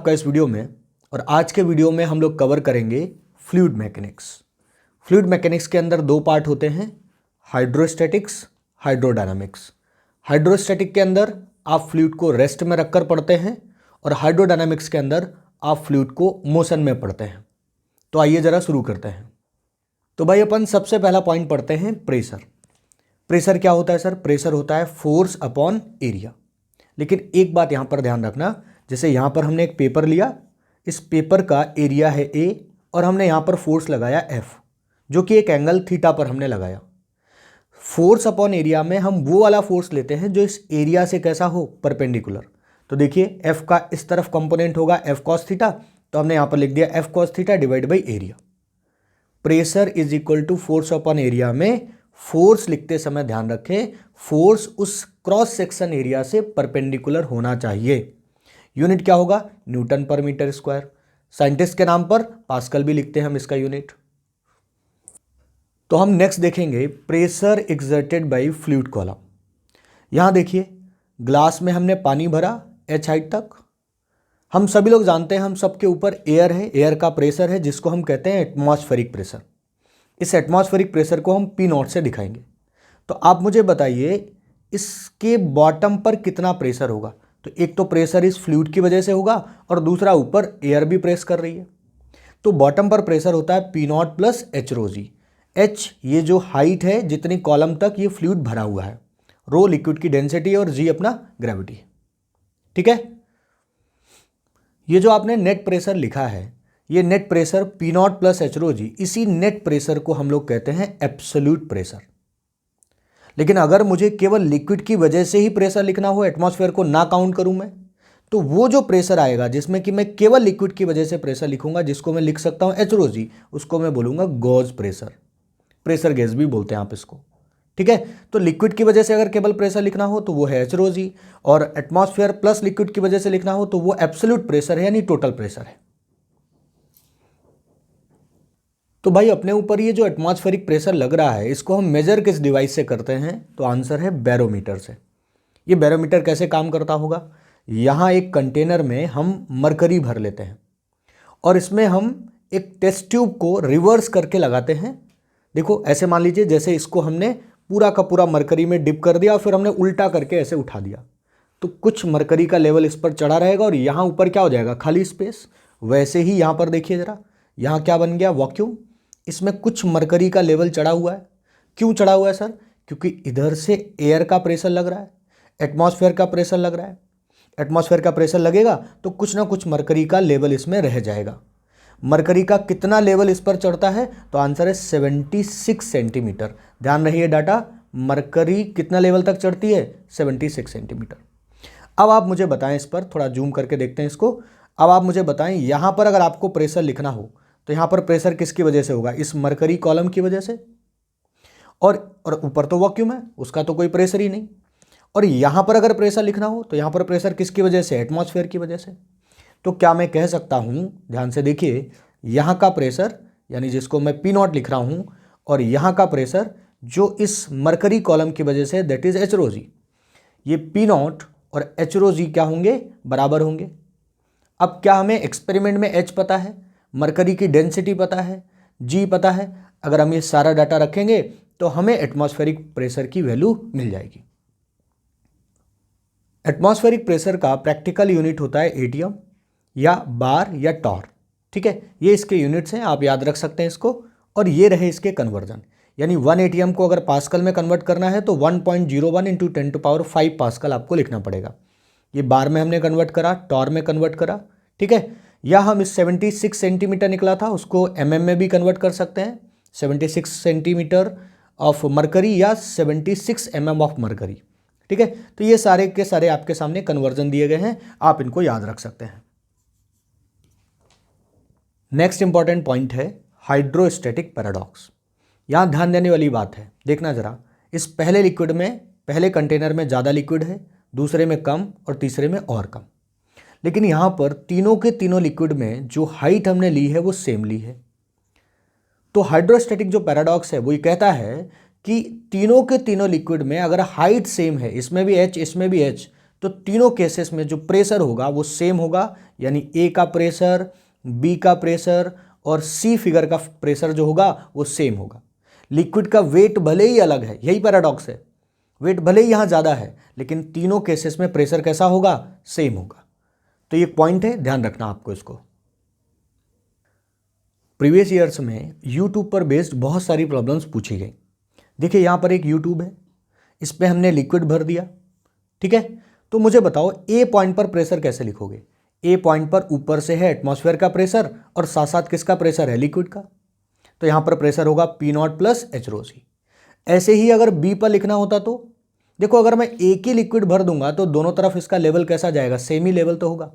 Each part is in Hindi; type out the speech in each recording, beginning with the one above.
आपका इस वीडियो में। और आज के वीडियो में हम लोग कवर करेंगे फ्लूइड मैकेनिक्स। फ्लूइड मैकेनिक्स के अंदर दो पार्ट होते हैं, हाइड्रोस्टैटिक्स, हाइड्रोडायनामिक्स। हाइड्रोस्टैटिक के अंदर आप फ्लूइड को रेस्ट में रखकर पढ़ते हैं और हाइड्रोडायनामिक्स के अंदर आप फ्लूइड को मोशन में पढ़ते हैं। तो आइए ज़रा शुरू करते हैं। तो भाई अपन सबसे पहला पॉइंट पढ़ते हैं प्रेशर। प्रेशर क्या होता है सर? प्रेशर होता है फोर्स अपॉन एरिया। लेकिन एक बात यहाँ पर ध्यान रखना, जैसे यहाँ पर हमने एक पेपर लिया, इस पेपर का एरिया है A और हमने यहाँ पर फोर्स लगाया F, जो कि एक एंगल थीटा पर हमने लगाया। फोर्स अपॉन एरिया में हम वो वाला फोर्स लेते हैं जो इस एरिया से कैसा हो, परपेंडिकुलर। तो देखिए F का इस तरफ कंपोनेंट होगा F कॉस थीटा, तो हमने यहाँ पर लिख दिया F cos theta divide by area. Pressure is equal to force upon area में फोर्स लिखते समय ध्यान रखें, फोर्स उस क्रॉस सेक्शन एरिया से परपेंडिकुलर होना चाहिए। यूनिट क्या होगा? न्यूटन पर मीटर स्क्वायर। साइंटिस्ट के नाम पर पास्कल भी लिखते हैं हम इसका यूनिट। तो हम नेक्स्ट देखेंगे pressure exerted by fluid column. यहां देखिए ग्लास में हमने पानी भरा h हाइट तक। हम सभी लोग जानते हैं हम सबके ऊपर एयर है, एयर का प्रेशर है जिसको हम कहते हैं एटमॉस्फेरिक प्रेशर। इस एटमॉस्फेरिक प्रेशर को हम P0 से दिखाएंगे। तो आप मुझे बताइए इसके बॉटम पर कितना प्रेशर होगा? तो एक तो प्रेशर इस फ्लूइड की वजह से होगा और दूसरा ऊपर एयर भी प्रेस कर रही है। तो बॉटम पर प्रेशर होता है P0 प्लस एच रो जी। एच ये जो हाइट है जितनी कॉलम तक ये फ्लूइड भरा हुआ है, रो लिक्विड की डेंसिटी और जी अपना ग्रेविटी। ठीक है, ये जो आपने नेट प्रेशर लिखा है, ये net pressure P0 plus H rho G, इसी नेट प्रेशर को हम लोग कहते हैं एब्सोल्यूट प्रेशर। लेकिन अगर मुझे केवल लिक्विड की वजह से ही प्रेशर लिखना हो, एटमॉस्फेयर को ना काउंट करूं मैं, तो वो जो प्रेशर आएगा जिसमें कि मैं केवल लिक्विड की वजह से प्रेशर लिखूंगा, जिसको मैं लिख सकता हूं एच रो जी, उसको मैं बोलूंगा गॉज प्रेशर। प्रेशर गेज भी बोलते हैं आप इसको। ठीक है, तो लिक्विड की वजह से अगर केवल प्रेशर लिखना हो तो वो है एच रो जी, और एटमॉस्फेयर प्लस लिक्विड की वजह से लिखना हो तो वो एब्सोल्यूट प्रेशर है, यानी टोटल प्रेशर है। तो भाई अपने ऊपर ये जो एटमॉस्फेरिक प्रेशर लग रहा है, इसको हम मेजर किस डिवाइस से करते हैं? तो आंसर है बैरोमीटर से। ये बैरोमीटर कैसे काम करता होगा? यहाँ एक कंटेनर में हम मरकरी भर लेते हैं और इसमें हम एक टेस्ट ट्यूब को रिवर्स करके लगाते हैं। देखो ऐसे मान लीजिए जैसे इसको हमने पूरा का पूरा मरकरी में डिप कर दिया और फिर हमने उल्टा करके ऐसे उठा दिया, तो कुछ मरकरी का लेवल इस पर चढ़ा रहेगा और यहाँ ऊपर क्या हो जाएगा? खाली स्पेस। वैसे ही यहाँ पर देखिए ज़रा, यहाँ क्या बन गया? वैक्यूम। इसमें कुछ मरकरी का लेवल चढ़ा हुआ है। क्यों चढ़ा हुआ है सर? क्योंकि इधर से एयर का प्रेशर लग रहा है, एटमॉस्फेयर का प्रेशर लग रहा है। एटमॉस्फेयर का प्रेशर लगेगा तो कुछ ना कुछ मरकरी का लेवल इसमें रह जाएगा। मरकरी का कितना लेवल इस पर चढ़ता है? तो आंसर है 76 सेंटीमीटर। ध्यान रहिए डाटा, मरकरी कितना लेवल तक चढ़ती है? 76 सेंटीमीटर। अब आप मुझे बताएं, इस पर थोड़ा जूम करके देखते हैं इसको। अब आप मुझे बताएं यहाँ पर अगर आपको प्रेशर लिखना हो तो यहाँ पर प्रेशर किसकी वजह से होगा? इस मरकरी कॉलम की वजह से। और ऊपर तो वैक्यूम है, उसका तो कोई प्रेशर ही नहीं। और यहाँ पर अगर प्रेशर लिखना हो तो यहाँ पर प्रेशर किसकी वजह से? एटमॉस्फेयर की वजह से। तो क्या मैं कह सकता हूँ, ध्यान से देखिए, यहाँ का प्रेशर यानी जिसको मैं P0 लिख रहा हूँ, और यहाँ का प्रेशर जो इस मरकरी कॉलम की वजह से, दैट इज एच रो जी। ये P0 और एच रो जी क्या होंगे? बराबर होंगे। अब क्या हमें एक्सपेरिमेंट में H पता है, मरकरी की डेंसिटी पता है, G पता है? अगर हम ये सारा डाटा रखेंगे तो हमें एटमॉस्फेरिक प्रेशर की वैल्यू मिल जाएगी। एटमॉस्फेरिक प्रेशर का प्रैक्टिकल यूनिट होता है एटीएम या बार या टॉर। ठीक है, ये इसके यूनिट्स हैं, आप याद रख सकते हैं इसको। और ये रहे इसके कन्वर्जन, यानी 1 एटीएम को अगर पास्कल में कन्वर्ट करना है तो 1.01 इंटू 10⁵ पास्कल आपको लिखना पड़ेगा। ये बार में हमने कन्वर्ट करा, टॉर में कन्वर्ट करा। ठीक है, या हम इस 76 सेंटीमीटर निकला था उसको में भी कन्वर्ट कर सकते हैं, 76 सेंटीमीटर ऑफ मरकरी या 76 ऑफ मरकरी। ठीक है, तो ये सारे के सारे आपके सामने कन्वर्जन दिए गए हैं, आप इनको याद रख सकते हैं। नेक्स्ट इंपॉर्टेंट पॉइंट है हाइड्रोस्टैटिक पैराडॉक्स। यहां ध्यान देने वाली बात है, देखना जरा, इस पहले लिक्विड में, पहले कंटेनर में ज़्यादा लिक्विड है, दूसरे में कम और तीसरे में और कम। लेकिन यहां पर तीनों के तीनों लिक्विड में जो हाइट हमने ली है वो सेम ली है। तो हाइड्रोस्टैटिक जो पैराडॉक्स है वो ये कहता है कि तीनों के तीनों लिक्विड में अगर हाइट सेम है, इसमें भी H इसमें भी H, तो तीनों केसेस में जो प्रेशर होगा वो सेम होगा, यानी ए का प्रेशर, बी का प्रेशर और सी फिगर का प्रेशर जो होगा वो सेम होगा। लिक्विड का वेट भले ही अलग है, यही पैराडॉक्स है, वेट भले ही यहाँ ज़्यादा है, लेकिन तीनों केसेस में प्रेशर कैसा होगा, सेम होगा। तो ये पॉइंट है, ध्यान रखना आपको इसको। प्रीवियस ईयर्स में यूट्यूब पर बेस्ड बहुत सारी प्रॉब्लम्स पूछी गई। देखिए यहाँ पर एक यूट्यूब है, इस पर हमने लिक्विड भर दिया, ठीक है। तो मुझे बताओ ए पॉइंट पर प्रेशर कैसे लिखोगे। ए पॉइंट पर ऊपर से है एटमॉस्फेयर का प्रेशर और साथ साथ किसका प्रेशर है, लिक्विड का। तो यहाँ पर प्रेशर होगा P0 प्लस एच रो सी। ऐसे ही अगर बी पर लिखना होता तो देखो, अगर मैं एक ही लिक्विड भर दूंगा तो दोनों तरफ इसका लेवल कैसा जाएगा, सेम ही लेवल तो होगा।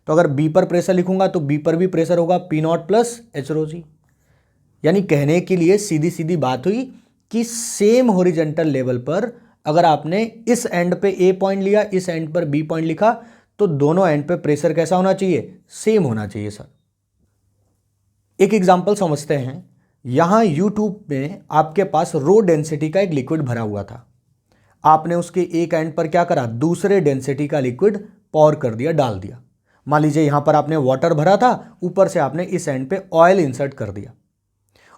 तो अगर बी पर प्रेशर लिखूंगा तो बी पर भी प्रेशर होगा P0 प्लस एच रो सी। यानी कहने के लिए सीधी सीधी बात हुई कि सेम हॉरिजॉन्टल लेवल पर अगर आपने इस एंड पे ए पॉइंट लिया, इस एंड पर बी पॉइंट लिखा, तो दोनों एंड पे प्रेशर कैसा होना चाहिए, सेम होना चाहिए सर। एक एग्जांपल समझते हैं। यहां यूट्यूब में आपके पास रो डेंसिटी का एक लिक्विड भरा हुआ था, आपने उसके एक एंड पर क्या करा, दूसरे डेंसिटी का लिक्विड पॉर कर दिया, डाल दिया। मान लीजिए यहां पर आपने वाटर भरा था, ऊपर से आपने इस एंड पे ऑयल इंसर्ट कर दिया,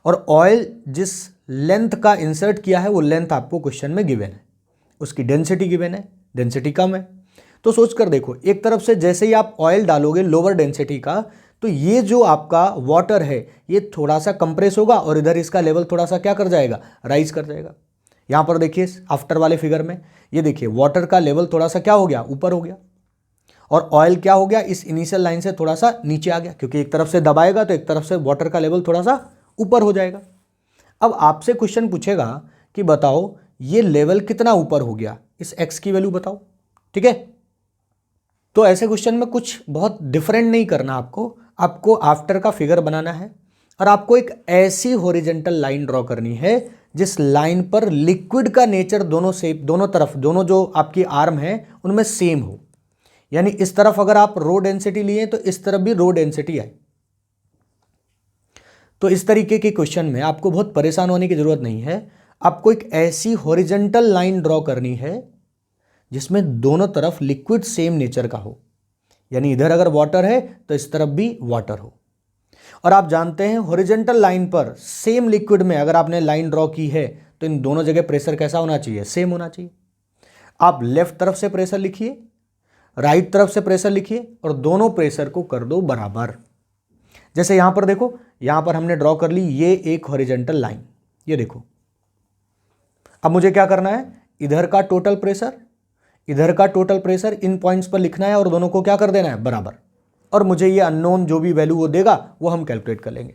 और ऑयल जिस लेंथ का इंसर्ट किया है वो लेंथ आपको क्वेश्चन में गिवन है, उसकी डेंसिटी गिवन है, डेंसिटी कम है। तो सोच कर देखो, एक तरफ से जैसे ही आप ऑयल डालोगे लोअर डेंसिटी का, तो ये जो आपका वाटर है ये थोड़ा सा कंप्रेस होगा और इधर इसका लेवल थोड़ा सा क्या कर जाएगा, राइज कर जाएगा। यहां पर देखिए आफ्टर वाले फिगर में ये देखिए वाटर का लेवल थोड़ा सा क्या हो गया, ऊपर हो गया, और ऑयल क्या हो गया, इस इनिशियल लाइन से थोड़ा सा नीचे आ गया, क्योंकि एक तरफ से दबाएगा तो एक तरफ से वाटर का लेवल थोड़ा सा ऊपर हो जाएगा। अब आपसे क्वेश्चन पूछेगा कि बताओ ये लेवल कितना ऊपर हो गया, इस एक्स की वैल्यू बताओ, ठीक है। तो ऐसे क्वेश्चन में कुछ बहुत डिफरेंट नहीं करना, आपको आफ्टर का फिगर बनाना है और आपको एक ऐसी हॉरिजॉन्टल लाइन ड्रॉ करनी है जिस लाइन पर लिक्विड का नेचर दोनों तरफ, दोनों जो आपकी आर्म है उनमें सेम हो। यानी इस तरफ अगर आप रो डेंसिटी लिए तो इस तरफ भी रो डेंसिटी आए। तो इस तरीके के क्वेश्चन में आपको बहुत परेशान होने की जरूरत नहीं है, आपको एक ऐसी हॉरिजॉन्टल लाइन ड्रॉ करनी है जिसमें दोनों तरफ लिक्विड सेम नेचर का हो। यानी इधर अगर वाटर है तो इस तरफ भी वाटर हो। और आप जानते हैं हॉरिजॉन्टल लाइन पर सेम लिक्विड में अगर आपने लाइन ड्रॉ की है तो इन दोनों जगह प्रेशर कैसा होना चाहिए, सेम होना चाहिए। आप लेफ्ट तरफ से प्रेशर लिखिए, राइट तरफ से प्रेशर लिखिए और दोनों प्रेशर को कर दो बराबर। जैसे यहां पर देखो, यहां पर हमने ड्रॉ कर ली ये एक हॉरिजॉन्टल लाइन, ये देखो। अब मुझे क्या करना है, इधर का टोटल प्रेशर, इधर का टोटल प्रेशर इन पॉइंट्स पर लिखना है और दोनों को क्या कर देना है, बराबर। और मुझे ये अननोन जो भी वैल्यू वो देगा वो हम कैलकुलेट कर लेंगे।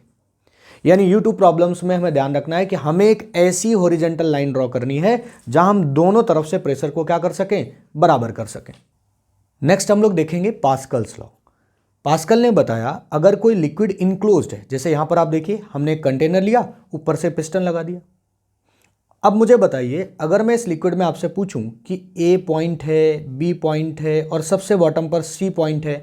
यानी यूट्यूब प्रॉब्लम्स में हमें ध्यान रखना है कि हमें एक ऐसी हॉरिजॉन्टल लाइन ड्रॉ करनी है जहां हम दोनों तरफ से प्रेशर को क्या कर सकें, बराबर कर सकें। नेक्स्ट हम लोग देखेंगे पास्कल्स लॉ। पास्कल ने बताया अगर कोई लिक्विड इनक्लोज्ड है, जैसे यहां पर आप देखिए हमने एक कंटेनर लिया, ऊपर से पिस्टन लगा दिया। अब मुझे बताइए अगर मैं इस लिक्विड में आपसे पूछूं कि ए पॉइंट है, बी पॉइंट है और सबसे बॉटम पर सी पॉइंट है,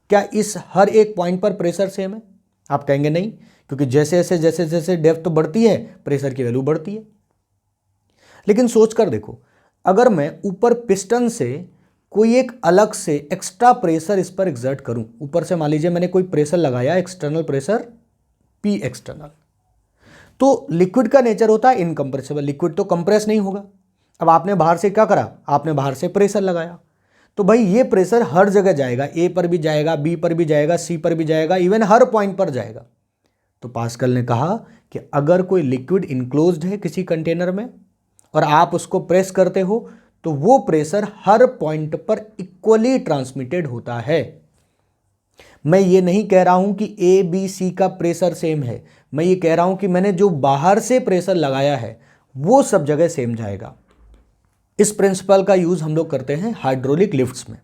क्या इस हर एक पॉइंट पर प्रेशर सेम है? आप कहेंगे नहीं, क्योंकि जैसे जैसे डेप्थ बढ़ती है प्रेशर की वैल्यू बढ़ती है। लेकिन सोच कर देखो, अगर मैं ऊपर पिस्टन से कोई एक अलग से एक्स्ट्रा प्रेशर इस पर एक्सर्ट करूं, ऊपर से मान लीजिए मैंने कोई प्रेशर लगाया, एक्सटर्नल प्रेशर पी एक्सटर्नल, तो लिक्विड का नेचर होता है इनकम्प्रेसिबल, लिक्विड तो कंप्रेस नहीं होगा। अब आपने बाहर से क्या करा, आपने बाहर से प्रेशर लगाया, तो भाई ये प्रेशर हर जगह जाएगा, ए पर भी जाएगा, बी पर भी जाएगा, सी पर भी जाएगा, इवन हर पॉइंट पर जाएगा। तो पास्कल ने कहा कि अगर कोई लिक्विड इनक्लोज्ड है किसी कंटेनर में और आप उसको प्रेस करते हो तो वो प्रेशर हर पॉइंट पर इक्वली ट्रांसमिटेड होता है। मैं ये नहीं कह रहा हूं कि ए बी सी का प्रेशर सेम है, मैं ये कह रहा हूं कि मैंने जो बाहर से प्रेशर लगाया है वो सब जगह सेम जाएगा। इस प्रिंसिपल का यूज हम लोग करते हैं हाइड्रोलिक लिफ्ट्स में।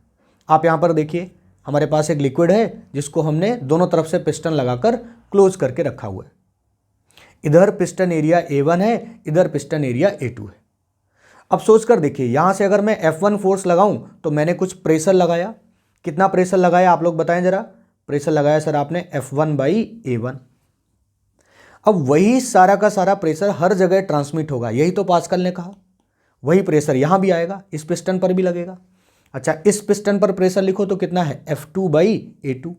आप यहां पर देखिए हमारे पास एक लिक्विड है जिसको हमने दोनों तरफ से पिस्टन लगाकर क्लोज करके रखा हुआ है। इधर पिस्टन एरिया A1 है, इधर पिस्टन एरिया A2 है। अब सोचकर देखिए, यहां से अगर मैं F1 फोर्स लगाऊं तो मैंने कुछ प्रेशर लगाया, कितना प्रेशर लगाया आप लोग बताएं जरा। प्रेशर लगाया सर आपने F1/A1। अब वही सारा का सारा प्रेशर हर जगह ट्रांसमिट होगा, यही तो पास्कल ने कहा। वही प्रेशर यहां भी आएगा, इस पिस्टन पर भी लगेगा। अच्छा, इस पिस्टन पर प्रेशर लिखो तो कितना है F2/A2।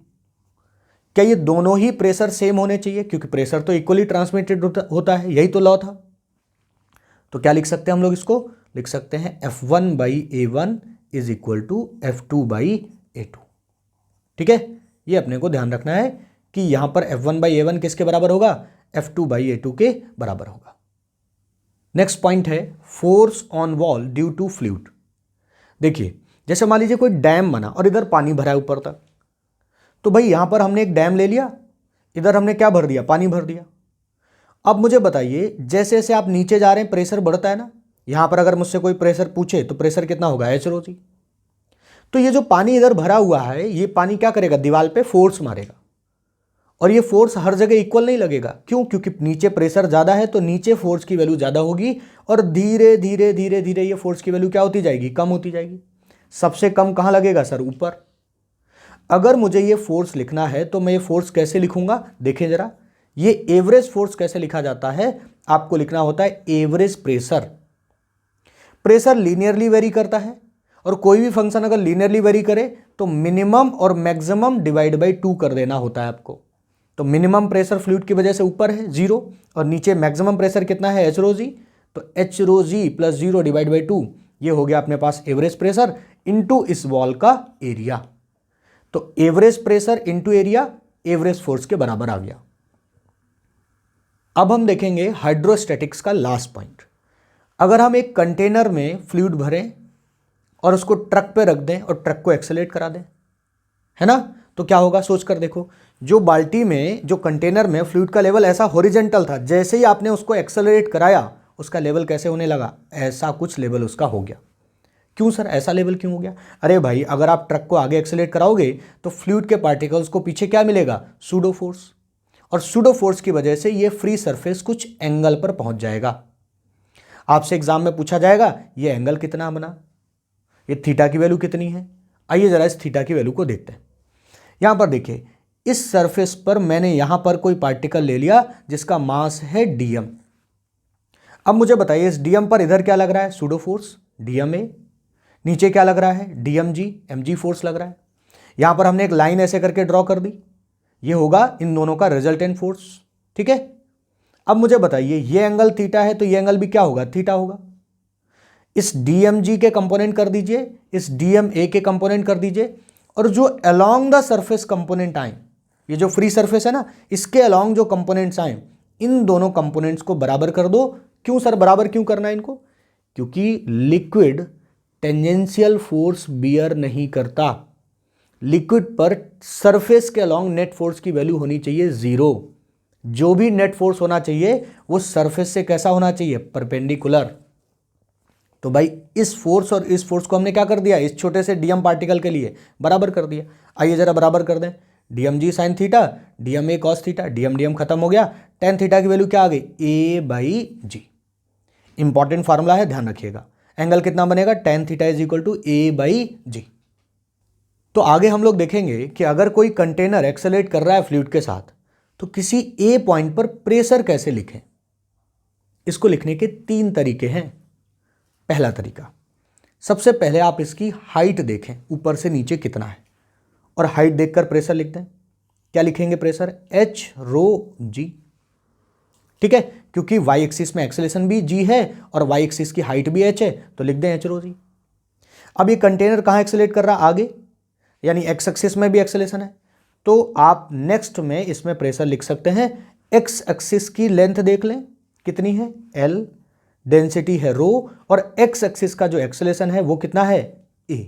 क्या ये दोनों ही प्रेशर सेम होने चाहिए? क्योंकि प्रेशर तो इक्वली ट्रांसमिटेड होता है, यही तो लॉ था। तो क्या लिख सकते हैं हम लोग? इसको लिख सकते हैं F1/A1 is equal to F2/A2। ठीक है, ये अपने को ध्यान रखना है कि यहां पर F1/A1 किसके बराबर होगा? F2/A2 के बराबर होगा। नेक्स्ट पॉइंट है force on wall due to fluid. देखिए, जैसे मान लीजिए कोई डैम बना और इधर पानी भरा है ऊपर तक, तो भाई यहां पर हमने एक डैम ले लिया, इधर हमने क्या भर दिया? पानी भर दिया। अब मुझे बताइए, जैसे जैसे आप नीचे जा रहे हैं प्रेशर बढ़ता है ना। यहां पर अगर मुझसे कोई प्रेशर पूछे तो प्रेशर कितना होगा? H/ρ। तो ये जो पानी इधर भरा हुआ है, ये पानी क्या करेगा? दीवार पे फोर्स मारेगा, और ये फोर्स हर जगह इक्वल नहीं लगेगा। क्यों? क्योंकि नीचे प्रेशर ज्यादा है तो नीचे फोर्स की वैल्यू ज्यादा होगी, और धीरे धीरे धीरे धीरे ये फोर्स की वैल्यू क्या होती जाएगी? कम होती जाएगी। सबसे कम कहां लगेगा सर? ऊपर। अगर मुझे ये फोर्स लिखना है तो मैं ये फोर्स कैसे लिखूंगा? देखें जरा, ये एवरेज फोर्स कैसे लिखा जाता है? आपको लिखना होता है average pressure. Pressure linearly very करता है, और कोई भी फंक्शन अगर लीनियरली वेरी करे तो मिनिमम और मैक्सिमम डिवाइड बाई 2 कर देना होता है आपको। तो मिनिमम प्रेशर फ्लूइड की वजह से ऊपर है 0, और नीचे मैक्सिमम प्रेशर कितना है? H/ρg। तो H/ρg प्लस 0 डिवाइड बाई 2, ये हो गया अपने पास एवरेज प्रेशर इनटू इस वॉल का एरिया। तो average pressure into area average force के बराबर आ गया। अब हम देखेंगे हाइड्रोस्टैटिक्स का लास्ट पॉइंट। अगर हम एक कंटेनर में फ्लूइड भरें और उसको ट्रक पे रख दें और ट्रक को एक्सेलरेट करा दें, है ना, तो क्या होगा? सोच कर देखो। जो बाल्टी में, जो कंटेनर में फ्लूइड का लेवल ऐसा हॉरिजेंटल था, जैसे ही आपने उसको एक्सेलरेट कराया उसका लेवल कैसे होने लगा? ऐसा कुछ लेवल उसका हो गया। क्यों सर, ऐसा लेवल क्यों हो गया? अरे भाई, अगर आप ट्रक को आगे एक्सेलरेट कराओगे तो फ्लूइड के पार्टिकल्स को पीछे क्या मिलेगा? सूडो फोर्स, और सूडो फोर्स की वजह से ये फ्री सरफेस कुछ एंगल पर पहुंच जाएगा। आपसे एग्जाम में पूछा जाएगा ये एंगल कितना बना, ये थीटा की वैल्यू कितनी है? आइए जरा इस थीटा की वैल्यू को देखते हैं। यहां पर देखिए, इस सरफेस पर मैंने यहां पर कोई पार्टिकल ले लिया जिसका मास है dm। अब मुझे बताइए, इस dm पर इधर क्या लग रहा है? Pseudo force dma। नीचे क्या लग रहा है? dmg, mg फोर्स लग रहा है। यहां पर हमने एक लाइन ऐसे करके ड्रॉ कर दी, ये होगा इन दोनों का रिजल्टेंट फोर्स। ठीक है, अब मुझे बताइए, ये एंगल थीटा है तो ये एंगल भी क्या होगा? थीटा होगा। इस DMG के कंपोनेंट कर दीजिए, इस DMA के कंपोनेंट कर दीजिए, और जो अलोंग द सरफेस कंपोनेंट आए, ये जो फ्री सरफेस है ना, इसके अलोंग जो कंपोनेंट्स आए, इन दोनों कंपोनेंट्स को बराबर कर दो। क्यों सर बराबर क्यों करना है इनको? क्योंकि लिक्विड टेंजेंशियल फोर्स बियर नहीं करता। लिक्विड पर सरफेस के अलोंग नेट फोर्स की वैल्यू होनी चाहिए 0। जो भी नेट फोर्स होना चाहिए वो सरफेस से कैसा होना चाहिए? परपेंडिकुलर। तो भाई इस फोर्स और इस फोर्स को हमने क्या कर दिया? इस छोटे से डीएम पार्टिकल के लिए बराबर कर दिया। आइए जरा बराबर कर दें। D M G sine theta, D M A cos theta, D M D M खत्म हो गया। टेन थीटा की वैल्यू क्या आ गई? A/G। इंपॉर्टेंट फार्मूला है, ध्यान रखिएगा। एंगल कितना बनेगा? Tan theta is equal to A/G। तो आगे हम लोग देखेंगे कि अगर कोई कंटेनर एक्सेलरेट कर रहा है फ्लूइड के साथ, तो किसी ए पॉइंट पर प्रेशर कैसे लिखें। इसको लिखने के 3 तरीके हैं। पहला तरीका, सबसे पहले आप इसकी हाइट देखें, ऊपर से नीचे कितना है, और हाइट देखकर प्रेशर लिख दें। क्या लिखेंगे प्रेशर? H/ρg। ठीक है, क्योंकि y एक्सिस में एक्सेलेरेशन भी g है और y एक्सिस की हाइट भी h है, तो लिख दें H/ρg। अब ये कंटेनर कहाँ एक्सेलरेट कर रहा है? आगे, यानी x एक्सिस में भी एक्सेलेरेशन है, तो आप नेक्स्ट में इसमें प्रेशर लिख सकते हैं। x एक्सिस की लेंथ देख लें कितनी है? L, डेंसिटी है रो, और x एक्सिस का जो एक्सेलेरेशन है वो कितना है? a।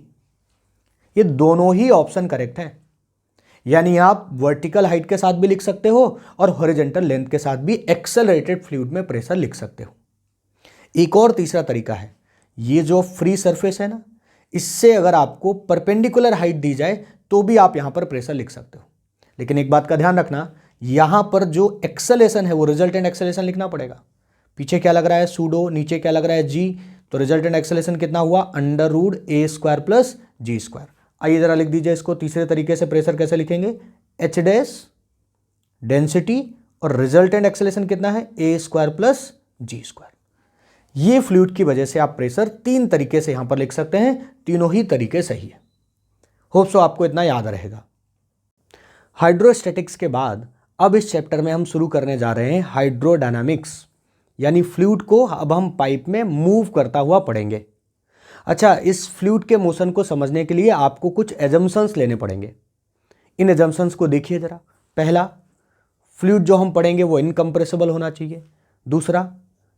ये दोनों ही ऑप्शन करेक्ट हैं, यानी आप वर्टिकल हाइट के साथ भी लिख सकते हो और हॉरिजॉन्टल लेंथ के साथ भी एक्सेलरेटेड फ्लूइड में प्रेशर लिख सकते हो। एक और तीसरा तरीका है, ये जो फ्री सरफेस है ना, इससे अगर आपको परपेंडिकुलर हाइट दी जाए तो भी आप यहां पर प्रेशर लिख सकते हो। लेकिन एक बात का ध्यान रखना, यहां पर जो एक्सेलेरेशन है वो रिजल्टेंट एक्सेलेरेशन लिखना पड़ेगा। पीछे क्या लग रहा है? सूडो, नीचे क्या लग रहा है? g, तो रिजल्टेंट एक्सेलेरेशन कितना हुआ? √a² plus g²। आइए जरा लिख दीजिए इसको तीसरे तरीके से। प्रेशर कैसे लिखेंगे? H डैश, डेंसिटी, और रिजल्टेंट एक्सेलेरेशन कितना है? a² plus g²। ये फ्लूइड की वजह से आप प्रेशर 3 तरीके से यहां पर लिख सकते हैं, तीनों ही तरीके सही है। होप सो आपको इतना याद रहेगा। हाइड्रोस्टैटिक्स के बाद अब इस चैप्टर में हम शुरू करने जा रहे हैं हाइड्रोडायनामिक्स, यानी फ्लूइड को अब हम पाइप में मूव करता हुआ पढ़ेंगे। अच्छा, इस फ्लूइड के मोशन को समझने के लिए आपको कुछ एजम्पशंस लेने पड़ेंगे। इन एजम्पशंस को देखिए जरा। पहला, फ्लूइड जो हम पढ़ेंगे वो इनकम्प्रेसिबल होना चाहिए। दूसरा,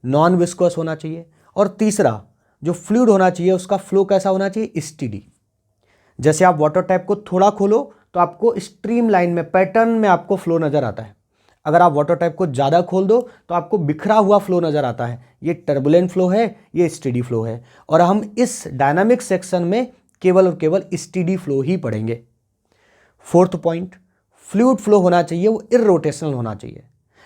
नॉन विस्कोस होना चाहिए। और तीसरा, जो फ्लूइड होना चाहिए उसका फ्लो कैसा होना चाहिए, स्टीडी। जैसे आप वाटर टैप को थोड़ा खोलो तो आपको स्ट्रीम लाइन में, पैटर्न में आपको फ्लो नजर आता है। अगर आप वाटर टैप को ज़्यादा खोल दो तो आपको बिखरा हुआ फ्लो नजर आता है। ये टर्बुलेंट फ्लो है, ये स्टेडी फ्लो है। और हम इस डायनामिक सेक्शन में केवल और केवल स्टेडी फ्लो ही पढ़ेंगे। फोर्थ पॉइंट, फ्लूइड फ्लो होना चाहिए वो इररोटेशनल होना चाहिए,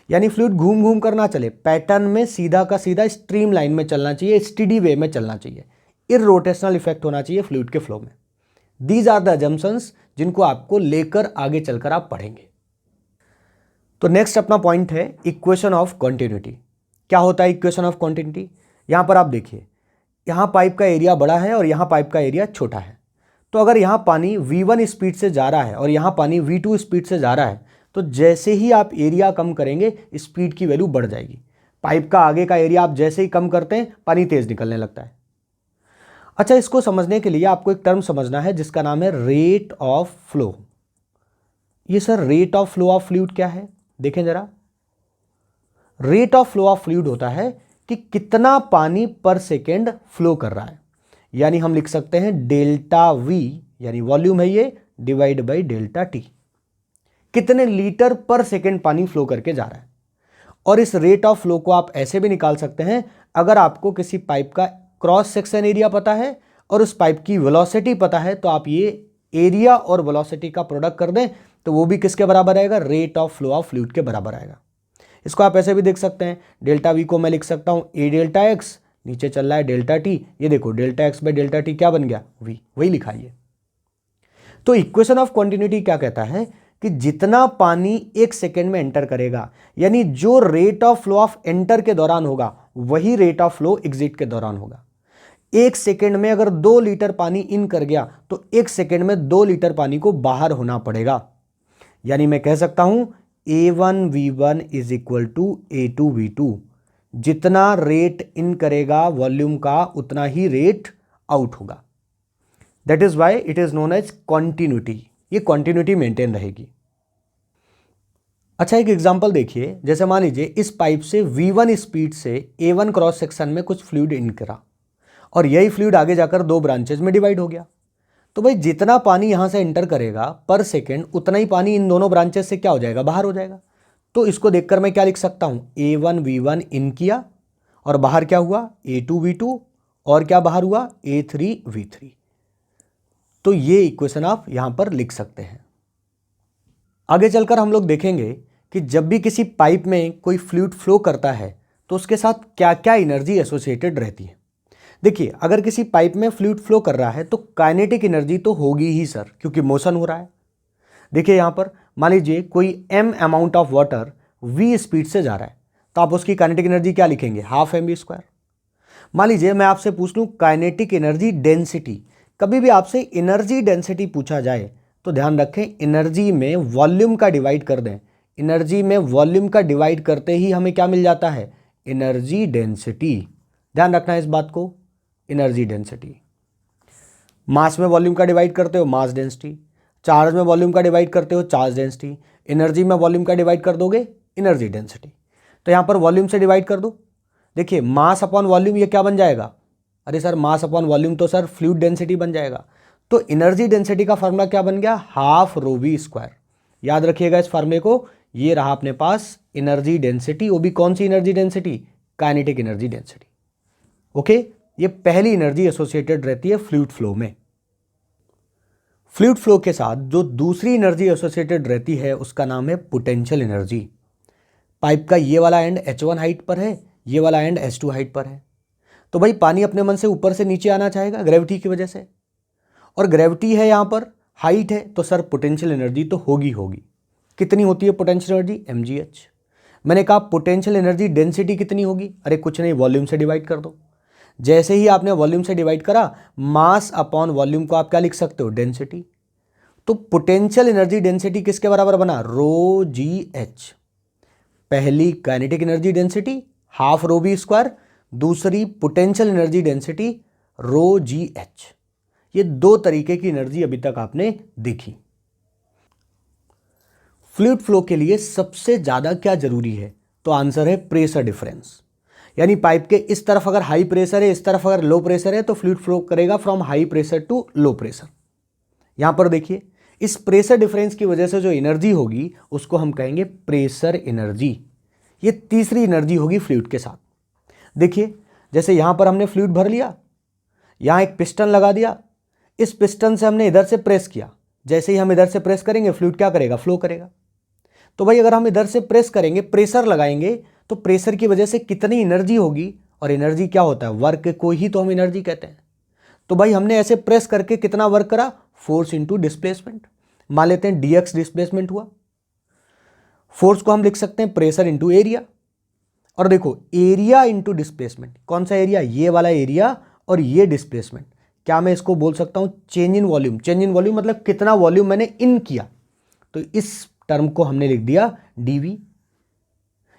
यानी फ्लूइड घूम घूम कर ना चले, पैटर्न में सीधा का सीधा स्ट्रीम लाइन में चलना चाहिए, स्टेडी वे में चलना चाहिए। इररोटेशनल इफेक्ट होना चाहिए फ्लूइड के फ्लो में। दीज आर द अजम्पशंस जिनको आपको लेकर आगे चलकर आप पढ़ेंगे। तो नेक्स्ट अपना पॉइंट है इक्वेशन ऑफ कॉन्टिन्यूटी। क्या होता है इक्वेशन ऑफ कॉन्टिन्यूटी? यहां पर आप देखिए, यहां पाइप का एरिया बड़ा है और यहां पाइप का एरिया छोटा है। तो अगर यहां पानी V1 स्पीड से जा रहा है और यहां पानी V2 स्पीड से जा रहा है, तो जैसे ही आप एरिया कम करेंगे स्पीड की वैल्यू बढ़ जाएगी। पाइप का आगे का एरिया आप जैसे ही कम करते हैं पानी तेज निकलने लगता है। अच्छा, इसको समझने के लिए आपको एक टर्म समझना है जिसका नाम है रेट ऑफ फ्लो। ये sir rate of flow of fluid क्या है? देखें जरा। Rate of flow of fluid होता है कि कितना पानी पर सेकेंड फ्लो कर रहा है, यानी हम लिख सकते हैं डेल्टा V, यानी वॉल्यूम है ये, डिवाइड बाई डेल्टा T। कितने लीटर पर सेकेंड पानी फ्लो करके जा रहा है। और इस रेट ऑफ फ्लो को आप ऐसे भी निकाल सकते हैं, अगर आपको किसी पाइप का क्रॉस सेक्शन एरिया पता है और उस पाइप की वेलोसिटी पता है, तो आप ये एरिया और वेलोसिटी का प्रोडक्ट कर दें तो वो भी किसके बराबर आएगा, rate of flow of fluid के बराबर आएगा। इसको आप ऐसे भी देख सकते हैं, डेल्टा V को मैं लिख सकता हूं ए डेल्टा एक्स, नीचे चल रहा है डेल्टा T, ये देखो delta x by delta T क्या बन गया, V, वही लिखा है। तो इक्वेशन ऑफ कॉन्टिन्यूटी क्या कहता है कि जितना पानी एक सेकेंड में एंटर करेगा, यानी जो rate of flow of enter के दौरान होगा वही रेट ऑफ फ्लो एग्जिट के दौरान होगा। एक सेकेंड में अगर 2 लीटर पानी इन कर गया तो एक सेकेंड में 2 लीटर पानी को बाहर होना पड़ेगा। यानी मैं कह सकता हूं A1V1 is equal to A2V2। जितना रेट इन करेगा वॉल्यूम का उतना ही रेट आउट होगा। That is why it is known as continuity. ये कॉन्टिन्यूटी मेंटेन रहेगी। अच्छा, एक एग्जांपल देखिए। जैसे मान लीजिए इस पाइप से V1 स्पीड से A1 क्रॉस सेक्शन में कुछ फ्लूइड इन करा और यही फ्लूइड आगे जाकर 2 ब्रांचेज में डिवाइड हो गया। तो भाई जितना पानी यहां से एंटर करेगा पर सेकेंड उतना ही पानी इन दोनों ब्रांचेस से क्या हो जाएगा, बाहर हो जाएगा। तो इसको देखकर मैं क्या लिख सकता हूं, A1V1 इन किया और बाहर क्या हुआ, A2V2, और क्या बाहर हुआ, A3V3। तो ये इक्वेशन आप यहां पर लिख सकते हैं। आगे चलकर हम लोग देखेंगे कि जब भी किसी पाइप में कोई फ्लूइड फ्लो करता है तो उसके साथ क्या क्या एनर्जी एसोसिएटेड रहती है। देखिए, अगर किसी पाइप में फ्लूइड फ्लो कर रहा है तो काइनेटिक एनर्जी तो होगी ही सर, क्योंकि मोशन हो रहा है। देखिए यहां पर मान लीजिए कोई m amount of water v speed से जा रहा है, तो आप उसकी काइनेटिक एनर्जी क्या लिखेंगे, हाफ mv²। मान लीजिए मैं आपसे पूछ लूं काइनेटिक एनर्जी डेंसिटी। कभी भी आपसे एनर्जी डेंसिटी पूछा जाए तो ध्यान रखें एनर्जी में वॉल्यूम का डिवाइड कर दें। एनर्जी में वॉल्यूम का डिवाइड करते ही हमें क्या मिल जाता है, एनर्जी डेंसिटी। ध्यान रखना है इस बात को, एनर्जी डेंसिटी। मास में वॉल्यूम का डिवाइड करते हो, मास डेंसिटी। चार्ज में वॉल्यूम का डिवाइड करते हो, चार्ज डेंसिटी। एनर्जी में वॉल्यूम का डिवाइड कर दोगे, एनर्जी डेंसिटी। तो यहां पर वॉल्यूम से डिवाइड कर दो। देखिए मास अपॉन वॉल्यूम ये क्या बन जाएगा, अरे सर मास अपॉन वॉल्यूम तो सर फ्लूइड डेंसिटी बन जाएगा। तो एनर्जी डेंसिटी का फार्मूला क्या बन गया, हाफ रो वी स्क्वायर। याद रखिएगा इस फार्मूले को, ये रहा अपने पास एनर्जी डेंसिटी। वो भी कौन सी energy density, kinetic energy density. Okay, ये पहली एनर्जी एसोसिएटेड रहती है फ्लूइड फ्लो में। फ्लूइड फ्लो के साथ जो दूसरी एनर्जी एसोसिएटेड रहती है उसका नाम है पोटेंशियल एनर्जी। पाइप का ये वाला एंड H1 हाइट पर है, ये वाला एंड H2 हाइट पर है। तो भाई पानी अपने मन से ऊपर से नीचे आना चाहेगा ग्रेविटी की वजह से, और ग्रेविटी है यहाँ पर, हाइट है, तो सर पोटेंशियल एनर्जी तो होगी। कितनी होती है पोटेंशियल एनर्जी, mgh। मैंने कहा पोटेंशियल एनर्जी डेंसिटी कितनी होगी, अरे कुछ नहीं, वॉल्यूम से डिवाइड कर दो। जैसे ही आपने वॉल्यूम से डिवाइड करा, मास अपॉन वॉल्यूम को आप क्या लिख सकते हो, डेंसिटी। तो पोटेंशियल एनर्जी डेंसिटी किसके बराबर बना, रो जी एच। पहली kinetic energy density half rho V square, दूसरी पोटेंशियल एनर्जी डेंसिटी रो जी एच। ये दो तरीके की एनर्जी अभी तक आपने देखी। फ्लूइड फ्लो के लिए सबसे ज़्यादा क्या जरूरी है, तो आंसर है प्रेशर डिफरेंस। यानी पाइप के इस तरफ अगर हाई प्रेशर है, इस तरफ अगर लो प्रेशर है, तो फ्लूइड फ्लो करेगा from high pressure to low pressure. यहां पर देखिए, इस प्रेशर डिफरेंस की वजह से जो एनर्जी होगी उसको हम कहेंगे प्रेशर एनर्जी। ये तीसरी एनर्जी होगी फ्लूइड के साथ। देखिए, जैसे यहां पर हमने फ्लूइड भर लिया, यहां एक पिस्टन लगा दिया, इस पिस्टन से हमने इधर से प्रेस किया, जैसे ही हम इधर से प्रेस करेंगे फ्लूइड क्या करेगा, फ्लो करेगा। तो भाई अगर हम इधर से प्रेस करेंगे, प्रेशर लगाएंगे, तो प्रेशर की वजह से कितनी एनर्जी होगी, और एनर्जी क्या होता है, वर्क को ही तो हम एनर्जी कहते हैं। तो भाई हमने ऐसे प्रेस करके कितना वर्क करा, फोर्स इंटू डिस्प्लेसमेंट। मान लेते हैं dx डिस्प्लेसमेंट हुआ। फोर्स को हम लिख सकते हैं प्रेशर इंटू एरिया। और देखो, एरिया इंटू डिस्प्लेसमेंट, कौन सा एरिया, ये वाला एरिया, और ये डिस्प्लेसमेंट। क्या मैं इसको बोल सकता हूं change in volume. Change in volume मतलब कितना वॉल्यूम मैंने इन किया। तो इस टर्म को हमने लिख दिया dv।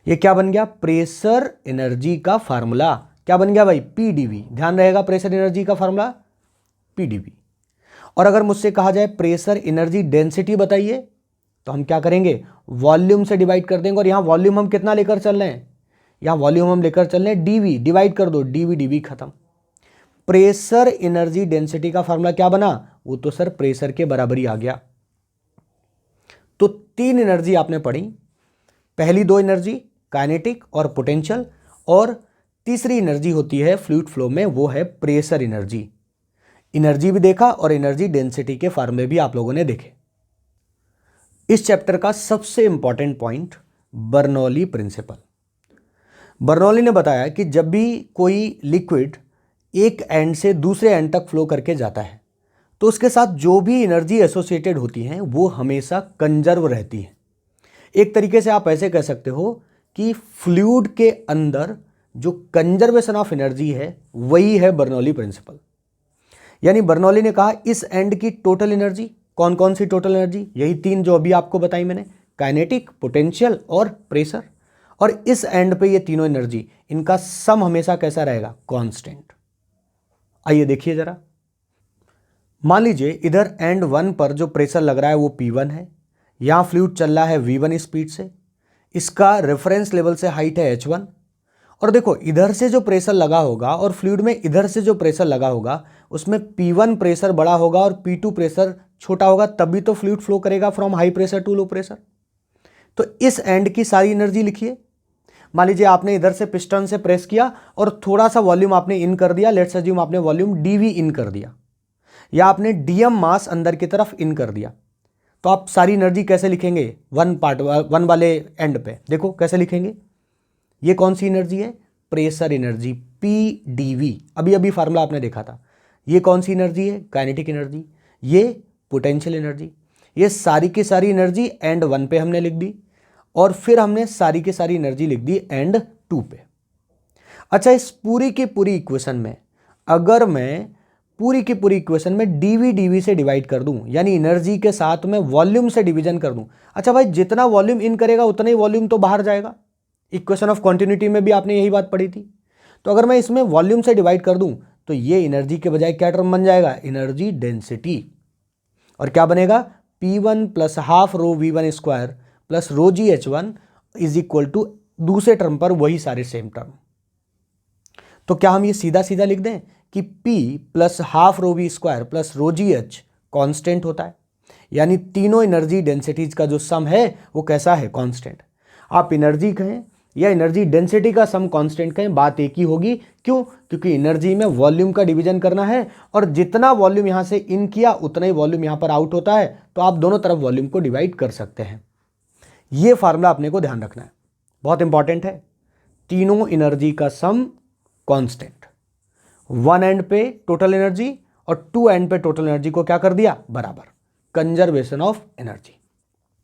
ये क्या बन गया, प्रेशर एनर्जी का फार्मूला। क्या बन गया भाई, pdv। ध्यान रहेगा, प्रेशर एनर्जी का फार्मूला pdv। और अगर मुझसे कहा जाए प्रेशर एनर्जी डेंसिटी बताइए, तो हम क्या करेंगे, वॉल्यूम से डिवाइड कर देंगे। और यहां वॉल्यूम हम कितना लेकर चल रहे हैं, यहां वॉल्यूम हम लेकर चल रहे हैं dv, डिवाइड कर दो, dv dv खत्म। प्रेशर एनर्जी डेंसिटी का फार्मूला क्या बना, वो तो सर प्रेशर के बराबर ही आ गया। तो तीन एनर्जी आपने पढ़ी, पहली दो एनर्जी काइनेटिक और पोटेंशियल, और तीसरी एनर्जी होती है फ्लूइड फ्लो में, वो है प्रेशर एनर्जी। एनर्जी भी देखा और एनर्जी डेंसिटी के फार्मूले भी आप लोगों ने देखे। इस चैप्टर का सबसे important point Bernoulli principle. Bernoulli ने बताया कि जब भी कोई लिक्विड एक एंड से दूसरे एंड तक फ्लो करके जाता है, तो उसके साथ जो भी एनर्जी एसोसिएटेड होती हैं वो हमेशा कंजर्व रहती है। एक तरीके से आप ऐसे कह सकते हो कि फ्लूइड के अंदर जो कंजर्वेशन ऑफ एनर्जी है वही है बर्नौली प्रिंसिपल। यानी बर्नौली ने कहा इस एंड की टोटल एनर्जी, कौन कौन सी टोटल एनर्जी, यही तीन जो अभी आपको बताई मैंने, काइनेटिक, पोटेंशियल और प्रेशर। और इस एंड पे ये तीनों एनर्जी, इनका सम हमेशा कैसा रहेगा, कांस्टेंट। आइए देखिए जरा, मान लीजिए इधर एंड 1 पर जो प्रेशर लग रहा है वो P1 है, यहां फ्लूइड चल रहा है V1 स्पीड से, इसका रेफरेंस लेवल से हाइट है H1। और देखो इधर से जो प्रेशर लगा होगा और फ्लूइड में इधर से जो प्रेशर लगा होगा, उसमें P1 प्रेशर बड़ा होगा और P2 प्रेशर छोटा होगा, तभी तो फ्लूइड फ्लो करेगा from high pressure to low pressure. तो इस एंड की सारी एनर्जी लिखिए। मान लीजिए आपने इधर से पिस्टन से प्रेस किया और थोड़ा सा वॉल्यूम आपने इन कर दिया, लेट्स अज्यूम आपने वॉल्यूम dv इन कर दिया, या आपने dm मास अंदर की तरफ इन कर दिया। तो आप सारी एनर्जी कैसे लिखेंगे, वन वाले एंड पे देखो कैसे लिखेंगे। ये कौन सी एनर्जी है, प्रेशर एनर्जी pdv, अभी अभी फार्मूला आपने देखा था। ये कौन सी एनर्जी है, काइनेटिक एनर्जी। ये पोटेंशियल एनर्जी। ये सारी की सारी एनर्जी एंड 1 पे हमने लिख दी, और फिर हमने सारी की सारी एनर्जी लिख दी एंड 2 पे। अच्छा, इस पूरी की पूरी इक्वेशन में अगर मैं पूरी की पूरी इक्वेशन में dv से डिवाइड कर दूं, यानी एनर्जी के साथ में वॉल्यूम से डिवीजन कर दूं, अच्छा भाई जितना वॉल्यूम इन करेगा उतना ही वॉल्यूम तो बाहर जाएगा। इक्वेशन ऑफ कॉन्टिन्यूटी में भी आपने यही बात पढ़ी थी। तो अगर मैं इसमें वॉल्यूम से डिवाइड कर दूं, तो ये एनर्जी के बजाय क्या टर्म बन जाएगा, एनर्जी डेंसिटी। और क्या बनेगा, P1 plus half rho V1 square plus rho g H1 is equal to दूसरे टर्म पर वही सारे सेम टर्म। तो क्या हम ये सीधा सीधा लिख दें कि P plus half rho V square plus rho G H constant होता है, यानी तीनों एनर्जी डेंसिटीज का जो सम है वो कैसा है, कांस्टेंट। आप एनर्जी कहें या एनर्जी डेंसिटी का सम कांस्टेंट कहें, बात एक ही होगी। क्यों, क्योंकि एनर्जी में वॉल्यूम का डिवीजन करना है, और जितना वॉल्यूम यहां से इन किया उतना ही वॉल्यूम यहां पर आउट होता है, तो आप दोनों तरफ वॉल्यूम को डिवाइड कर सकते हैं। ये फार्मूला अपने को ध्यान रखना है, बहुत इंपॉर्टेंट है। तीनों एनर्जी का सम कांस्टेंट, 1 एंड पे टोटल एनर्जी और 2 एंड पे टोटल एनर्जी को क्या कर दिया, बराबर, कंजर्वेशन ऑफ एनर्जी।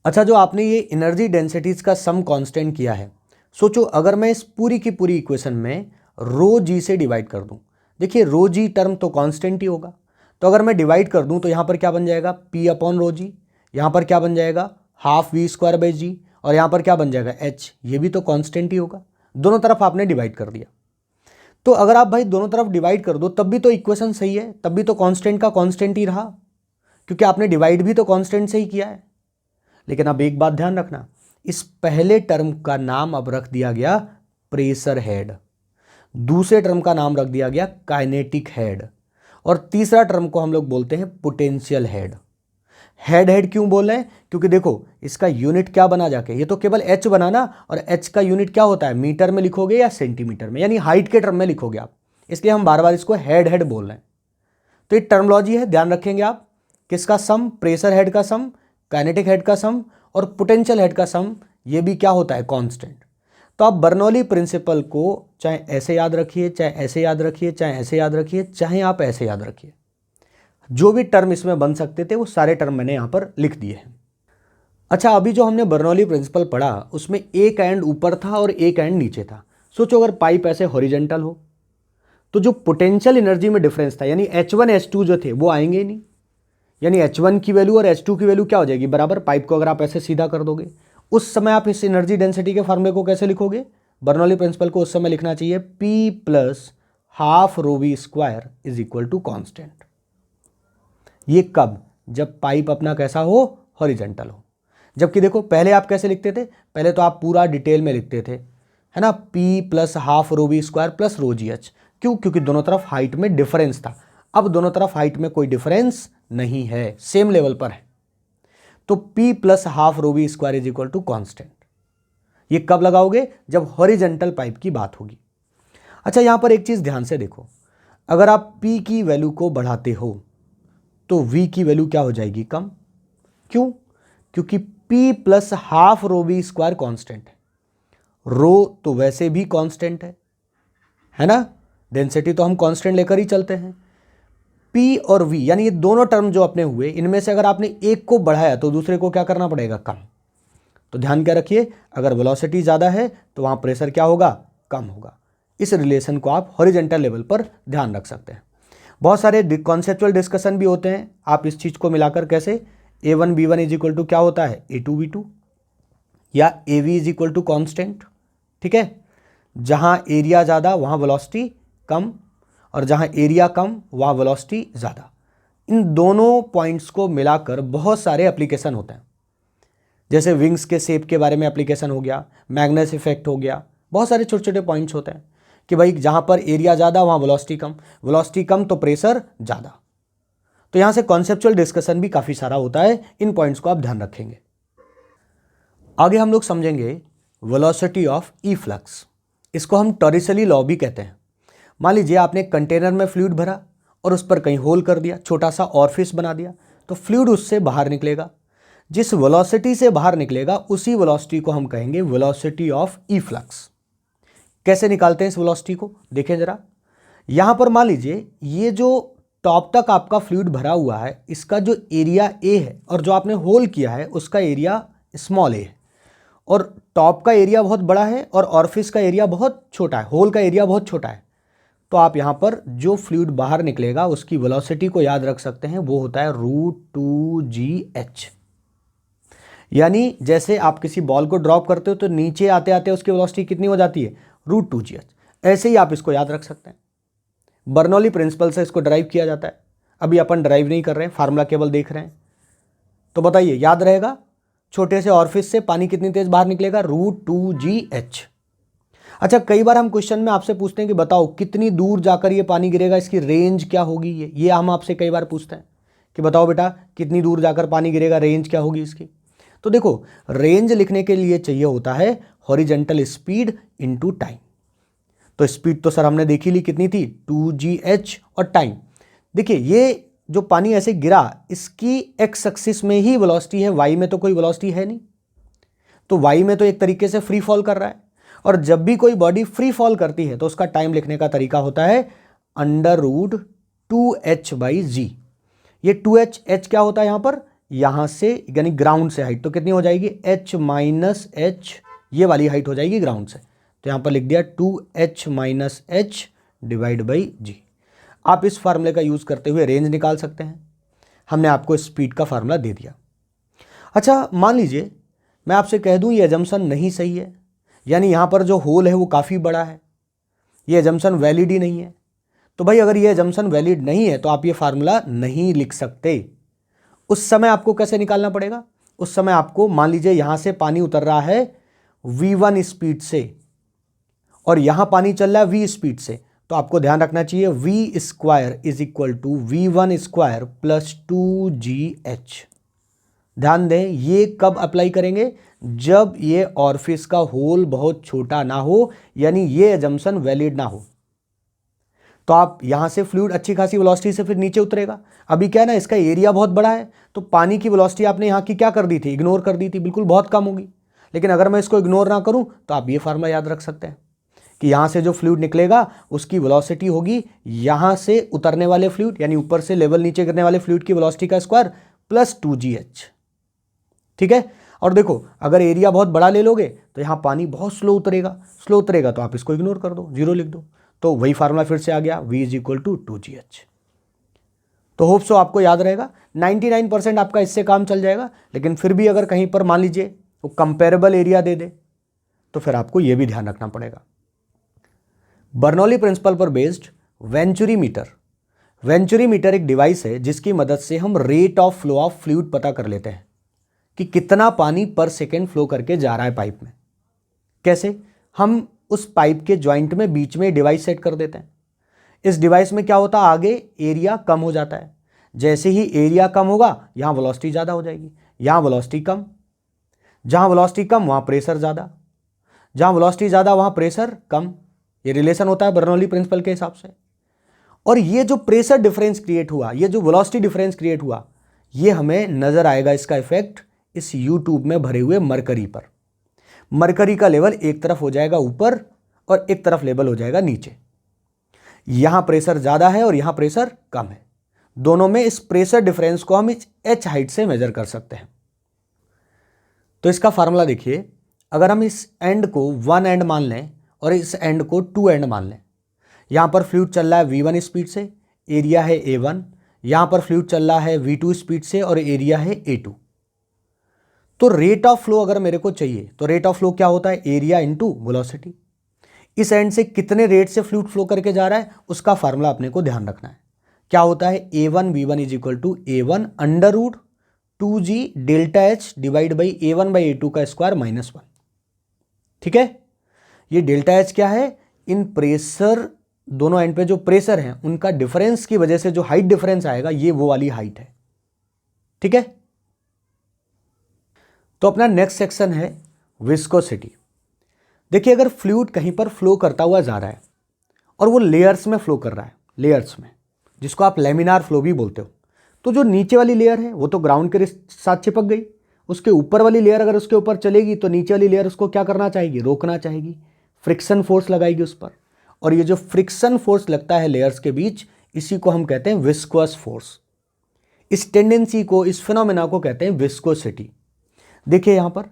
अच्छा, जो आपने ये एनर्जी डेंसिटीज का सम कांस्टेंट किया है, सोचो अगर मैं इस पूरी की पूरी इक्वेशन में रो जी से डिवाइड कर दूं, देखिए रो जी टर्म तो कांस्टेंट ही होगा, तो अगर मैं डिवाइड कर दूं तो यहां पर क्या बन जाएगा, पी अपॉन रो जी, यहां पर क्या बन जाएगा हाफ वी स्क्वायर बाई जी, और यहां पर क्या बन जाएगा एच, ये भी तो कांस्टेंट ही होगा। दोनों तरफ आपने डिवाइड कर दिया, तो अगर आप भाई दोनों तरफ डिवाइड कर दो तब भी तो इक्वेशन सही है, तब भी तो कांस्टेंट का कांस्टेंट ही रहा, क्योंकि आपने डिवाइड भी तो कांस्टेंट से ही किया है। लेकिन अब एक बात ध्यान रखना, इस पहले टर्म का नाम अब रख दिया गया प्रेशर हेड, दूसरे टर्म का नाम रख दिया गया काइनेटिक हेड, और तीसरा टर्म को हम लोग बोलते हैं पोटेंशियल हेड। हेड हेड क्यों बोल रहे हैं, क्योंकि देखो इसका यूनिट क्या बना जाके, ये तो केवल एच बना ना, और एच का यूनिट क्या होता है, मीटर में लिखोगे या सेंटीमीटर में, यानी हाइट के टर्म में लिखोगे आप, इसलिए हम बार बार इसको हेड हेड बोल रहे हैं। तो ये टर्मोलॉजी है, ध्यान रखेंगे आप, किसका सम, प्रेशर हेड का सम, काइनेटिक हेड का सम और पोटेंशियल हेड का सम, ये भी क्या होता है कांस्टेंट। तो आप बर्नौली प्रिंसिपल को चाहे ऐसे याद रखिए, चाहे ऐसे याद रखिए, चाहे ऐसे याद रखिए, चाहे आप ऐसे याद रखिए, जो भी टर्म इसमें बन सकते थे वो सारे टर्म मैंने यहां पर लिख दिए हैं। अच्छा, अभी जो हमने बर्नौली प्रिंसिपल पढ़ा उसमें एक एंड ऊपर था और एक एंड नीचे था। सोचो अगर पाइप ऐसे हॉरिजेंटल हो तो जो पोटेंशियल एनर्जी में डिफरेंस था, यानी H1 H2 जो थे वो आएंगे ही नहीं, यानी H1 की वैल्यू और H2 की वैल्यू क्या हो जाएगी बराबर। पाइप को अगर आप ऐसे सीधा कर दोगे, उस समय आप इस एनर्जी डेंसिटी के फॉर्मूले को कैसे लिखोगे, बर्नौली प्रिंसिपल को उस समय लिखना चाहिए P plus half rho v square is equal to constant. ये कब, जब पाइप अपना कैसा हो, हॉरिजेंटल हो। जबकि देखो पहले आप कैसे लिखते थे, पहले तो आप पूरा डिटेल में लिखते थे, है ना, P plus half rho v square plus rho जी एच। क्यों, क्योंकि दोनों तरफ हाइट में डिफरेंस था। अब दोनों तरफ हाइट में कोई डिफरेंस नहीं है, सेम लेवल पर है, तो P plus half rho v square is equal to constant. ये कब लगाओगे, जब हॉरिजेंटल पाइप की बात होगी। अच्छा, यहां पर एक चीज ध्यान से देखो, अगर आप P की वैल्यू को बढ़ाते हो तो V की वैल्यू क्या हो जाएगी, कम। क्यों, क्योंकि P plus half rho v square constant है, रो तो वैसे भी कांस्टेंट है ना, डेंसिटी तो हम कांस्टेंट लेकर ही चलते हैं। P और V यानी ये दोनों टर्म जो अपने हुए, इनमें से अगर आपने एक को बढ़ाया तो दूसरे को क्या करना पड़ेगा, कम। तो ध्यान क्या रखिए, अगर वेलोसिटी ज़्यादा है तो वहाँ प्रेशर क्या होगा, कम होगा। इस रिलेशन को आप हॉरिजेंटल लेवल पर ध्यान रख सकते हैं। बहुत सारे कॉन्सेप्चुअल डिस्कशन भी होते हैं, आप इस चीज़ को मिलाकर कैसे, A1 B1 is equal to क्या होता है, A2 B2, या AV is equal to constant. ठीक है, जहाँ एरिया ज़्यादा वहाँ वेलोसिटी कम, और जहाँ एरिया कम वहाँ वेलोसिटी ज़्यादा। इन दोनों पॉइंट्स को मिलाकर बहुत सारे एप्लीकेशन होते हैं, जैसे विंग्स के शेप के बारे में एप्लीकेशन हो गया, मैग्नेस इफेक्ट हो गया, बहुत सारे छोटे छोटे पॉइंट्स होते हैं कि भाई जहाँ पर एरिया ज़्यादा वहाँ वेलोसिटी कम तो प्रेशर ज़्यादा। तो यहाँ से कॉन्सेप्चुअल डिस्कशन भी काफ़ी सारा होता है, इन पॉइंट्स को आप ध्यान रखेंगे। आगे हम लोग समझेंगे वेलोसिटी ऑफ ई फ्लक्स, इसको हम टॉरिसली लॉ भी कहते हैं। मान लीजिए आपने कंटेनर में फ्लूइड भरा और उस पर कहीं होल कर दिया, छोटा सा ऑरिफिस बना दिया, तो फ्लूइड उससे बाहर निकलेगा। जिस वेलोसिटी से बाहर निकलेगा उसी वेलोसिटी को हम कहेंगे वेलोसिटी ऑफ ई फ्लक्स। कैसे निकालते हैं इस वेलोसिटी को, देखें जरा। यहां पर मान लीजिए ये जो टॉप तक आपका फ्लूइड भरा हुआ है, इसका जो एरिया ए है और जो आपने होल किया है उसका एरिया स्मॉल ए है, और टॉप का एरिया बहुत बड़ा है और ऑरिफिस का एरिया बहुत छोटा है, होल का एरिया बहुत छोटा है। तो आप यहाँ पर जो फ्लूइड बाहर निकलेगा उसकी वेलोसिटी को याद रख सकते हैं, वो होता है √2gh। यानी जैसे आप किसी बॉल को ड्रॉप करते हो तो नीचे आते आते उसकी वेलोसिटी कितनी हो जाती है, √2gh। ऐसे ही आप इसको याद रख सकते हैं, बर्नौली प्रिंसिपल से इसको ड्राइव किया जाता है। अभी अपन ड्राइव नहीं कर रहे हैं, फार्मूला केवल देख रहे हैं। तो बताइए, याद रहेगा, छोटे से ऑरिफिस से पानी कितनी तेज बाहर निकलेगा, √2gh। अच्छा, कई बार हम क्वेश्चन में आपसे पूछते हैं कि बताओ कितनी दूर जाकर ये पानी गिरेगा, इसकी रेंज क्या होगी। ये हम आपसे कई बार पूछते हैं कि बताओ बेटा कितनी दूर जाकर पानी गिरेगा, रेंज क्या होगी इसकी। तो देखो, रेंज लिखने के लिए चाहिए होता है हॉरिजेंटल स्पीड इनटू टाइम। तो स्पीड तो सर हमने देखी ली, कितनी थी, 2gh, और टाइम देखिए, ये जो पानी ऐसे गिरा इसकी एक्स एक्सिस में ही वेलोसिटी है, वाई में तो कोई वेलोसिटी है नहीं। तो वाई में तो एक तरीके से फ्री फॉल कर रहा है, और जब भी कोई बॉडी फ्री फॉल करती है तो उसका टाइम लिखने का तरीका होता है √2h/g। ये 2h क्या होता है यहाँ पर, यहाँ से यानी ग्राउंड से हाइट, तो कितनी हो जाएगी, h - h ये वाली हाइट हो जाएगी ग्राउंड से। तो यहाँ पर लिख दिया 2h minus H divide by G. आप इस फार्मूले का यूज़ करते हुए रेंज निकाल सकते हैं। हमने आपको स्पीड का फार्मूला दे दिया। अच्छा, मान लीजिए मैं आपसे कह दूं ये एजम्पशन नहीं सही है, यानी यहाँ पर जो होल है वो काफ़ी बड़ा है, ये एजम्पशन वैलिड ही नहीं है। तो भाई अगर ये एजम्पशन वैलिड नहीं है तो आप ये फार्मूला नहीं लिख सकते। उस समय आपको कैसे निकालना पड़ेगा? उस समय आपको, मान लीजिए यहाँ से पानी उतर रहा है v1 स्पीड से और यहाँ पानी चल रहा है v स्पीड से, तो आपको ध्यान रखना चाहिए v square is equal to v1 square plus 2gh। ध्यान दें, ये कब अप्लाई करेंगे? जब ये ऑरिफिस का होल बहुत छोटा ना हो, यानी ये एजम्पशन वैलिड ना हो। तो आप यहां से फ्लूइड अच्छी खासी वेलोसिटी से फिर नीचे उतरेगा। अभी क्या है ना, इसका एरिया बहुत बड़ा है, तो पानी की वेलोसिटी आपने यहाँ की क्या कर दी थी? इग्नोर कर दी थी, बिल्कुल बहुत कम होगी। लेकिन अगर मैं इसको इग्नोर ना करूं तो आप ये फार्मूला याद रख सकते हैं कि यहाँ से जो फ्लूइड निकलेगा उसकी वेलोसिटी होगी यहाँ से उतरने वाले फ्लूइड, यानी ऊपर से लेवल नीचे गिरने वाले फ्लूइड की वेलोसिटी का स्क्वायर प्लस 2gh। ठीक है। और देखो, अगर एरिया बहुत बड़ा ले लोगे तो यहाँ पानी बहुत स्लो उतरेगा, तो आप इसको इग्नोर कर दो, 0 लिख दो। तो वही फार्मूला फिर से आ गया, v is equal to 2gh। तो होप सो आपको याद रहेगा। 99% आपका इससे काम चल जाएगा। लेकिन फिर भी अगर कहीं पर मान लीजिए वो कंपेरेबल एरिया दे दे तो फिर आपको ये भी ध्यान रखना पड़ेगा। बर्नौली प्रिंसिपल पर बेस्ड वेंचुरीमीटर एक डिवाइस है जिसकी मदद से हम rate of flow of fluid पता कर लेते हैं कि कितना पानी पर सेकेंड फ्लो करके जा रहा है पाइप में। कैसे? हम उस पाइप के जॉइंट में बीच में डिवाइस सेट कर देते हैं। इस डिवाइस में क्या होता है, आगे एरिया कम हो जाता है। जैसे ही एरिया कम होगा यहाँ वेलोसिटी ज़्यादा हो जाएगी, यहाँ वेलोसिटी कम, जहाँ वेलोसिटी कम वहाँ प्रेशर ज़्यादा, जहाँ वेलोसिटी ज़्यादा वहाँ प्रेशर कम। ये रिलेशन होता है बर्नौली प्रिंसिपल के हिसाब से। और ये जो प्रेशर डिफरेंस क्रिएट हुआ, ये जो वेलोसिटी डिफरेंस क्रिएट हुआ, ये हमें नज़र आएगा इसका इफेक्ट इस यूट्यूब में भरे हुए मरकरी पर। मरकरी का लेवल एक तरफ हो जाएगा ऊपर और एक तरफ लेवल हो जाएगा नीचे। यहां प्रेशर ज्यादा है और यहां प्रेशर कम है। दोनों में इस प्रेशर डिफरेंस को हम इस h हाइट से मेजर कर सकते हैं। तो इसका फार्मूला देखिए, अगर हम इस एंड को 1 एंड मान लें और इस एंड को 2 एंड मान लें। यहां पर फ्लूइड चल रहा है v1 स्पीड से, एरिया है a1। यहां पर फ्लूइड चल रहा है v2 स्पीड से और एरिया है a2। तो रेट ऑफ फ्लो अगर मेरे को चाहिए तो रेट ऑफ फ्लो क्या होता है? Area into velocity. इस एंड से कितने रेट से फ्लूइड फ्लो करके जा रहा है उसका फार्मूला अपने को ध्यान रखना है। क्या होता है? a1 v1 is equal to a1 under root 2g delta h divide by a1 by a2 का स्क्वायर माइनस 1। ठीक है। ये डेल्टा एच क्या है? इन प्रेशर, दोनों एंड पे जो प्रेशर है उनका डिफरेंस की वजह से जो हाइट डिफरेंस आएगा, ये वो वाली हाइट है। ठीक है। तो अपना नेक्स्ट सेक्शन है विस्कोसिटी। देखिए, अगर फ्लूइड कहीं पर फ्लो करता हुआ जा रहा है और वो लेयर्स में फ्लो कर रहा है, लेयर्स में, जिसको आप लेमिनार फ्लो भी बोलते हो, तो जो नीचे वाली लेयर है वो तो ग्राउंड के साथ चिपक गई। उसके ऊपर वाली लेयर अगर उसके ऊपर चलेगी तो नीचे वाली लेयर उसको क्या करना चाहेगी? रोकना चाहेगी, फ्रिक्शन फोर्स लगाएगी उस पर। और ये जो फ्रिक्शन फोर्स लगता है लेयर्स के बीच, इसी को हम कहते हैं विस्कोस फोर्स। इस टेंडेंसी को, इस फिनोमेना को कहते हैं विस्कोसिटी। देखिए यहां पर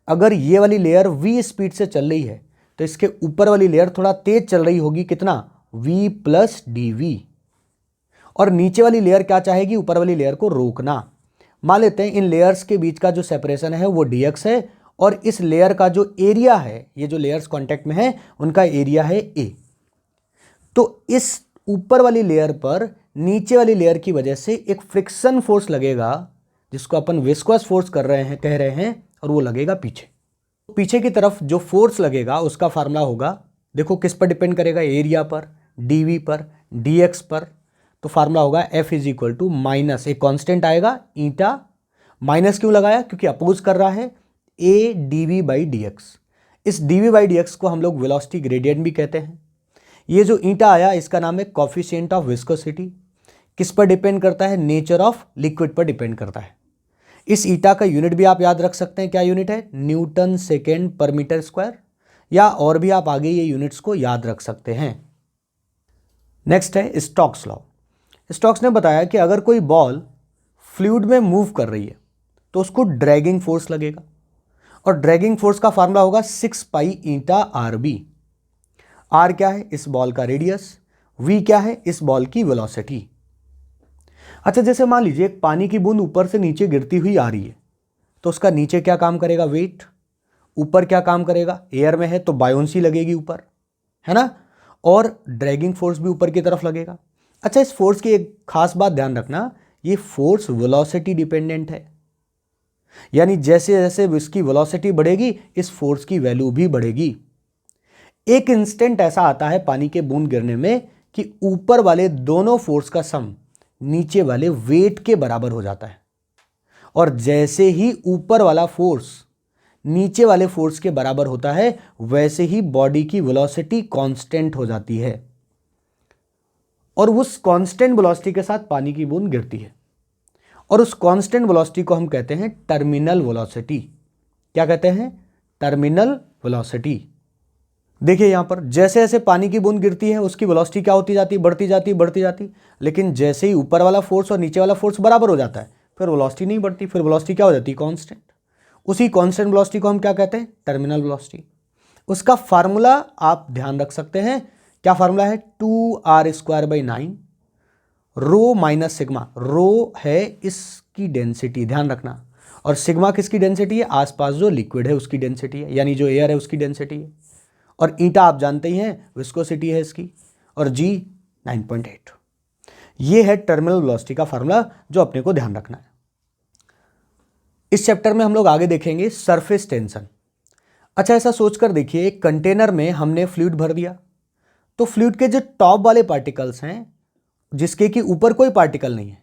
अगर ये वाली लेयर v स्पीड से चल रही है तो इसके ऊपर वाली लेयर थोड़ा तेज चल रही होगी, कितना? v plus dv। और नीचे वाली लेयर क्या चाहेगी? ऊपर वाली लेयर को रोकना। मान लेते हैं इन लेयर्स के बीच का जो सेपरेशन है वो dx है और इस लेयर का जो एरिया है, ये जो लेयर्स कांटेक्ट में है उनका एरिया है a। तो इस ऊपर वाली लेयर पर नीचे वाली लेयर की वजह से एक फ्रिक्शन फोर्स लगेगा जिसको अपन विस्कोस फोर्स कह रहे हैं, और वो लगेगा पीछे। पीछे की तरफ जो फोर्स लगेगा उसका फार्मूला होगा, देखो किस पर डिपेंड करेगा? एरिया पर, dv पर, dx पर। तो फार्मूला होगा F is equal to minus, एक कांस्टेंट आएगा ईटा। माइनस क्यों लगाया? क्योंकि अपोज कर रहा है a dv बाई dx। इस dv बाई dx को हम लोग वेलोसिटी ग्रेडियंट भी कहते हैं। ये जो ईटा आया इसका नाम है कोफिशिएंट ऑफ विस्कोसिटी। किस पर डिपेंड करता है? नेचर ऑफ लिक्विड पर डिपेंड करता है। इस ईटा का यूनिट भी आप याद रख सकते हैं। क्या यूनिट है? न्यूटन सेकेंड पर मीटर स्क्वायर, या और भी आप आगे ये यूनिट्स को याद रख सकते हैं। नेक्स्ट है स्टोक्स लॉ। स्टोक्स ने बताया कि अगर कोई बॉल फ्लूइड में मूव कर रही है तो उसको ड्रैगिंग फोर्स लगेगा, और ड्रैगिंग फोर्स का फार्मूला होगा 6 पाई ईटा आर बी। आर क्या है? इस बॉल का रेडियस, वी क्या है? इस बॉल की वेलोसिटी। अच्छा, जैसे मान लीजिए एक पानी की बूंद ऊपर से नीचे गिरती हुई आ रही है, तो उसका नीचे क्या काम करेगा? वेट। ऊपर क्या काम करेगा? एयर में है तो बायोंसी लगेगी ऊपर, है ना, और ड्रैगिंग फोर्स भी ऊपर की तरफ लगेगा। अच्छा, इस फोर्स की एक खास बात ध्यान रखना, ये फोर्स वेलोसिटी डिपेंडेंट है, यानी जैसे जैसे इसकी वेलोसिटी बढ़ेगी इस फोर्स की वैल्यू भी बढ़ेगी। एक इंस्टेंट ऐसा आता है पानी के बूंद गिरने में कि ऊपर वाले दोनों फोर्स का सम नीचे वाले वेट के बराबर हो जाता है, और जैसे ही ऊपर वाला फोर्स नीचे वाले फोर्स के बराबर होता है वैसे ही बॉडी की वेलोसिटी कांस्टेंट हो जाती है, और उस कांस्टेंट वेलोसिटी के साथ पानी की बूंद गिरती है, और उस कांस्टेंट वेलोसिटी को हम कहते हैं टर्मिनल वेलोसिटी। क्या कहते हैं? Terminal velocity. देखिए यहां पर जैसे जैसे पानी की बूंद गिरती है उसकी वेलोसिटी क्या होती जाती? बढ़ती जाती, बढ़ती जाती, लेकिन जैसे ही ऊपर वाला फोर्स और नीचे वाला फोर्स बराबर हो जाता है फिर वेलोसिटी नहीं बढ़ती, फिर वेलोसिटी क्या हो जाती? कांस्टेंट। उसी कांस्टेंट वेलोसिटी को हम क्या कहते हैं? Terminal velocity. उसका फार्मूला आप ध्यान रख सकते हैं, क्या फार्मूला है? 2r²/9 rho minus sigma. रो है इसकी डेंसिटी, ध्यान रखना, और सिग्मा किसकी डेंसिटी है? आसपास जो लिक्विड है उसकी डेंसिटी है, यानी जो एयर है उसकी डेंसिटी है, और ईटा आप जानते ही हैं विस्कोसिटी है इसकी, और जी 9.8। ये है टर्मिनल वेलोसिटी का फार्मूला जो अपने को ध्यान रखना है। इस चैप्टर में हम लोग आगे देखेंगे सरफेस टेंशन। अच्छा, ऐसा सोचकर देखिए एक कंटेनर में हमने फ्लूइड भर दिया, तो फ्लूइड के जो टॉप वाले पार्टिकल्स हैं जिसके कि ऊपर कोई पार्टिकल नहीं है,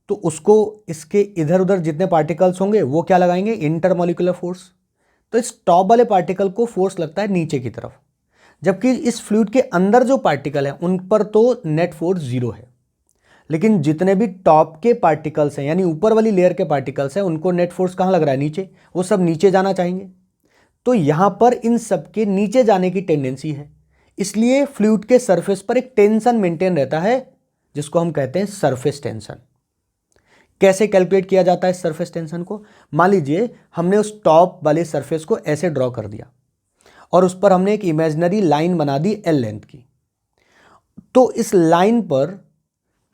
तो उसको इसके इधर उधर जितने पार्टिकल्स होंगे वो क्या लगाएंगे? Intermolecular force. तो इस टॉप वाले पार्टिकल को फोर्स लगता है नीचे की तरफ, जबकि इस फ्लूइड के अंदर जो पार्टिकल है उन पर तो नेट फोर्स 0 है, लेकिन जितने भी टॉप के पार्टिकल्स हैं यानी ऊपर वाली लेयर के पार्टिकल्स हैं उनको नेट फोर्स कहाँ लग रहा है? नीचे। वो सब नीचे जाना चाहेंगे, तो यहां पर इन सब के नीचे जाने की टेंडेंसी है, इसलिए फ्लूइड के सरफेस पर एक टेंशन मेंटेन रहता है जिसको हम कहते हैं सरफेस टेंशन। कैसे कैलकुलेट किया जाता है सरफेस टेंशन को? मान लीजिए हमने उस टॉप वाले सरफेस को ऐसे ड्रॉ कर दिया और उस पर हमने एक इमेजिनरी लाइन बना दी L लेंथ की, तो इस लाइन पर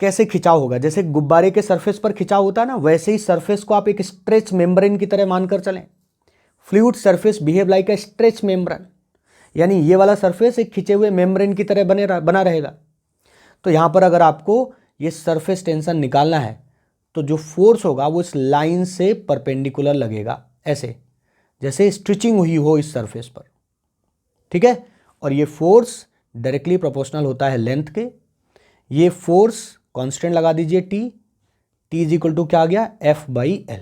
कैसे खिंचाव होगा? जैसे गुब्बारे के सरफेस पर खिंचाव होता है ना, वैसे ही सरफेस को आप एक स्ट्रेच मेम्ब्रेन की तरह मानकर चलें। Fluid surface behave like a stretch membrane, यानी ये वाला सरफेस एक खिंचे हुए मेम्ब्रेन की तरह बना रहेगा। तो यहां पर अगर आपको ये सरफेस टेंशन निकालना है तो जो फोर्स होगा वो इस लाइन से परपेंडिकुलर लगेगा, ऐसे जैसे स्ट्रिचिंग हुई हो इस सरफेस पर, ठीक है, और ये फोर्स डायरेक्टली प्रोपोर्शनल होता है लेंथ के। ये फोर्स कांस्टेंट लगा दीजिए T इज इक्वल टू क्या आ गया? F/L।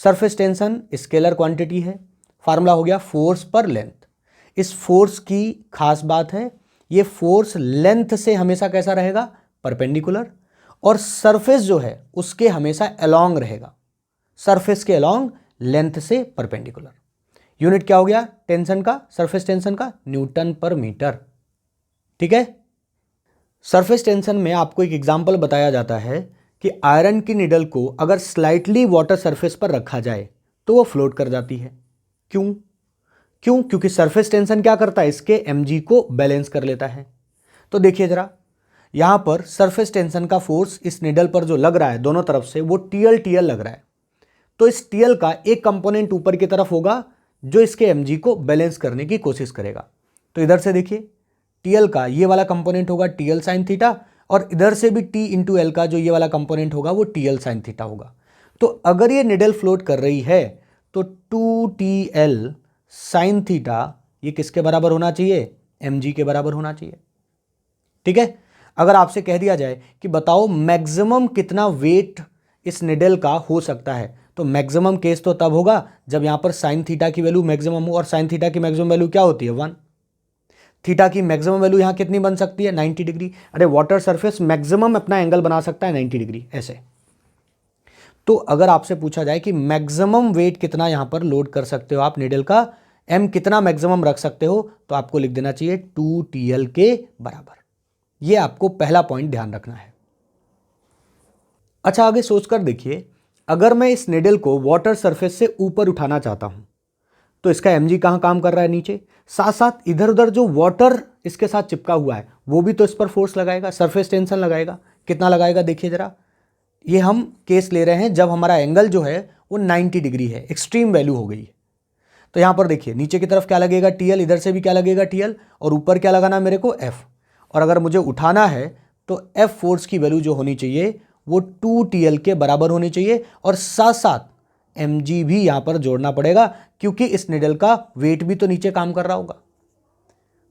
Surface tension scalar quantity है, फार्मूला हो गया फोर्स पर लेंथ। इस फोर्स की खास बात है ये फोर्स लेंथ से हमेशा कैसा रहेगा? परपेंडिकुलर, और सरफेस जो है उसके हमेशा अलोंग रहेगा, सरफेस के अलोंग लेंथ से परपेंडिकुलर। यूनिट क्या हो गया टेंशन का? सरफेस टेंशन का न्यूटन पर मीटर, ठीक है। सरफेस टेंशन में आपको एक एग्जांपल बताया जाता है कि आयरन की निडल को अगर स्लाइटली वाटर सरफेस पर रखा जाए तो वो फ्लोट कर जाती है। क्यों? क्योंकि सरफेस टेंशन क्या करता है? इसके mg को बैलेंस कर लेता है। तो देखिए जरा, यहां पर सरफेस टेंशन का फोर्स इस निडल पर जो लग रहा है दोनों तरफ से वो TL लग रहा है, तो इस TL का एक कंपोनेंट ऊपर की तरफ होगा जो इसके mg को बैलेंस करने की कोशिश करेगा। तो इधर से देखिए TL का ये वाला कंपोनेंट होगा TL sin थीटा, और इधर से भी T इंटू L का जो ये वाला कंपोनेंट होगा वो TL sin थीटा होगा। तो अगर ये निडल फ्लोट कर रही है तो 2TL sin थीटा ये किसके बराबर होना चाहिए? mg के बराबर होना चाहिए, ठीक है। अगर आपसे कह दिया जाए कि बताओ मैक्सिमम कितना वेट इस निडल का हो सकता है, तो मैक्सिमम केस तो तब होगा जब यहां पर साइन थीटा की वैल्यू मैक्सिमम हो, और साइन थीटा की मैक्सिमम वैल्यू क्या होती है? 1। थीटा की मैक्सिमम वैल्यू यहां कितनी बन सकती है? 90 डिग्री। अरे वाटर सरफेस मैक्सिमम अपना एंगल बना सकता है 90 डिग्री ऐसे। तो अगर आपसे पूछा जाए कि मैक्सिमम वेट कितना यहां पर लोड कर सकते हो आप निडल का, m कितना मैक्सिमम रख सकते हो, तो आपको लिख देना चाहिए 2TL के बराबर। यह आपको पहला पॉइंट ध्यान रखना है। अच्छा, आगे सोचकर देखिए, अगर मैं इस निडल को वाटर सरफेस से ऊपर उठाना चाहता हूं तो इसका mg कहाँ काम कर रहा है, नीचे। साथ साथ इधर उधर जो वाटर इसके साथ चिपका हुआ है वो भी तो इस पर फोर्स लगाएगा, सरफेस टेंशन लगाएगा। कितना लगाएगा देखिए जरा। ये हम केस ले रहे हैं जब हमारा एंगल जो है वो 90 डिग्री है, एक्सट्रीम वैल्यू हो गई है। तो यहाँ पर देखिए नीचे की तरफ क्या लगेगा, TL, इधर से भी क्या लगेगा, TL, और ऊपर क्या लगाना मेरे को, F। और अगर मुझे उठाना है तो F फोर्स की वैल्यू जो होनी चाहिए वो 2TL के बराबर होनी चाहिए, और साथ साथ mg भी यहाँ पर जोड़ना पड़ेगा, क्योंकि इस निडल का वेट भी तो नीचे काम कर रहा होगा।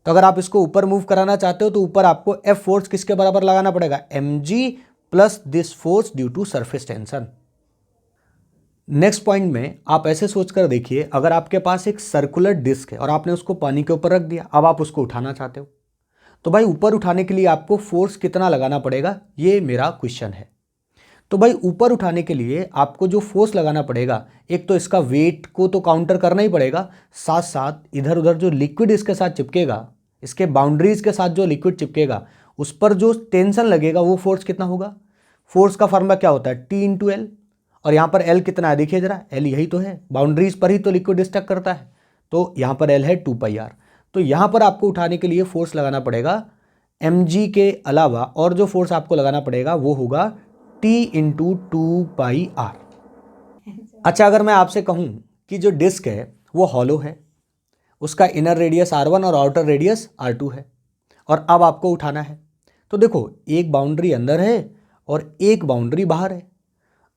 तो अगर आप इसको ऊपर मूव कराना चाहते हो तो ऊपर आपको F फोर्स किसके बराबर लगाना पड़ेगा, mg plus this force due to surface tension. Next point में आप ऐसे सोचकर देखिए, अगर आपके पास एक सर्कुलर डिस्क है और आपने उसको पानी के ऊपर रख दिया, अब आप उसको उठाना चाहते हो, तो भाई ऊपर उठाने के लिए आपको फोर्स कितना लगाना पड़ेगा, ये मेरा क्वेश्चन है। तो भाई ऊपर उठाने के लिए आपको जो फोर्स लगाना पड़ेगा, एक तो इसका वेट को तो काउंटर करना ही पड़ेगा, साथ साथ इधर उधर जो लिक्विड इसके साथ चिपकेगा, इसके बाउंड्रीज के साथ जो लिक्विड चिपकेगा उस पर जो टेंशन लगेगा वो फोर्स कितना होगा। फोर्स का फॉर्मूला क्या होता है, T इंटू एल, और यहाँ पर L कितना है देखिए जरा, L यही तो है, बाउंड्रीज पर ही तो लिक्विड स्टक करता है, तो यहाँ पर L है 2πr। तो यहाँ पर आपको उठाने के लिए फोर्स लगाना पड़ेगा mg के अलावा, और जो फोर्स आपको लगाना पड़ेगा वो होगा T इंटू 2πr। अच्छा, अगर मैं आपसे कहूँ कि जो डिस्क है वो हॉलो है, उसका इनर रेडियस r1 और आउटर रेडियस r2 है, और अब आपको उठाना है, तो देखो एक बाउंड्री अंदर है और एक बाउंड्री बाहर है।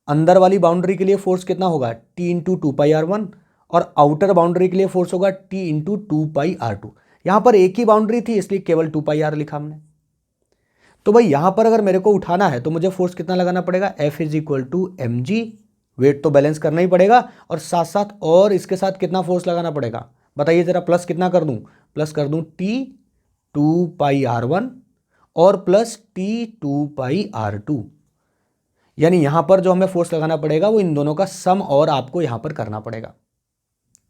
अंदर वाली बाउंड्री के लिए फोर्स कितना होगा, T इंटू 2πr1, और आउटर बाउंड्री के लिए फोर्स होगा T इंटू 2πr2। यहाँ पर एक ही बाउंड्री थी इसलिए केवल 2πr लिखा हमने। तो भाई यहाँ पर अगर मेरे को उठाना है तो मुझे फोर्स कितना लगाना पड़ेगा, F is equal to mg, weight तो बैलेंस करना ही पड़ेगा, और साथ साथ और इसके साथ कितना फोर्स लगाना पड़ेगा बताइए जरा, प्लस कितना कर दूँ, प्लस कर दूँ T 2πr1 और प्लस T 2πr2, यानी यहां पर जो हमें फोर्स लगाना पड़ेगा वो इन दोनों का सम और आपको यहां पर करना पड़ेगा।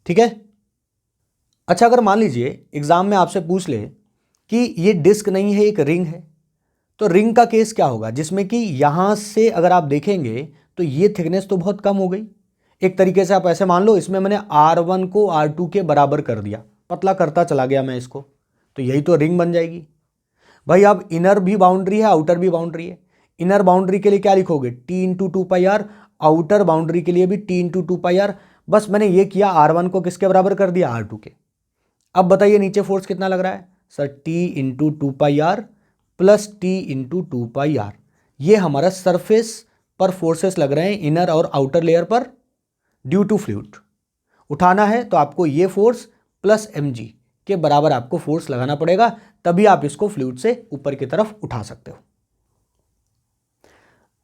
ठीक है। अच्छा, अगर मान लीजिए एग्जाम में आपसे पूछ ले कि ये डिस्क नहीं है, एक रिंग है, तो रिंग का केस क्या होगा, जिसमें कि यहां से अगर आप देखेंगे तो ये थिकनेस तो बहुत कम हो गई। एक तरीके से आप ऐसे मान लो, इसमें मैंने R1 को R2 के बराबर कर दिया, पतला करता चला गया मैं इसको, तो यही तो रिंग बन जाएगी। भाई अब इनर भी बाउंड्री है, आउटर भी बाउंड्री है। इनर बाउंड्री के लिए क्या लिखोगे, T into 2πr, outer boundary के लिए भी T इंटू 2πr। बस मैंने ये किया, R1 को किसके बराबर कर दिया, R2 के। अब बताइए नीचे फोर्स कितना लग रहा है sir, T into 2πr plus T into 2πr। ये हमारा सरफेस पर फोर्सेस लग रहे हैं, इनर और आउटर लेयर पर, ड्यू टू फ्लूइड। उठाना है तो आपको ये फोर्स प्लस mg के बराबर आपको फोर्स लगाना पड़ेगा, तभी आप इसको फ्लूइड से ऊपर की तरफ उठा सकते हो।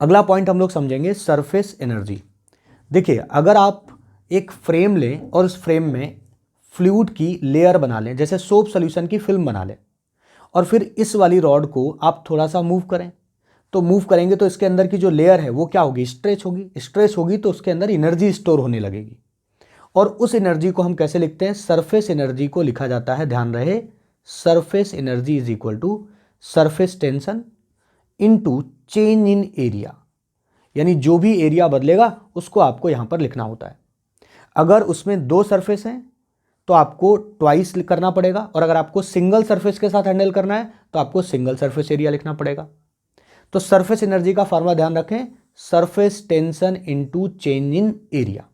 अगला पॉइंट हम लोग समझेंगे सरफेस एनर्जी। देखिए, अगर आप एक फ्रेम लें और उस फ्रेम में फ्लूइड की लेयर बना लें, जैसे सोप सॉल्यूशन की फिल्म बना लें, और फिर इस वाली रॉड को आप थोड़ा सा मूव करें, तो मूव करेंगे तो इसके अंदर की जो लेयर है वो क्या होगी, स्ट्रेच होगी। स्ट्रेच होगी तो उसके अंदर एनर्जी स्टोर होने लगेगी, और उस एनर्जी को हम कैसे लिखते हैं, सरफेस एनर्जी को लिखा जाता है, ध्यान रहे, surface energy is equal to surface tension into change in area, यानी जो भी एरिया बदलेगा उसको आपको यहां पर लिखना होता है। अगर उसमें दो सरफेस हैं तो आपको ट्वाइस करना पड़ेगा, और अगर आपको सिंगल सरफेस के साथ हैंडल करना है तो आपको सिंगल सरफेस एरिया लिखना पड़ेगा। तो सरफेस एनर्जी का फार्मूला ध्यान रखें, surface tension into change in area.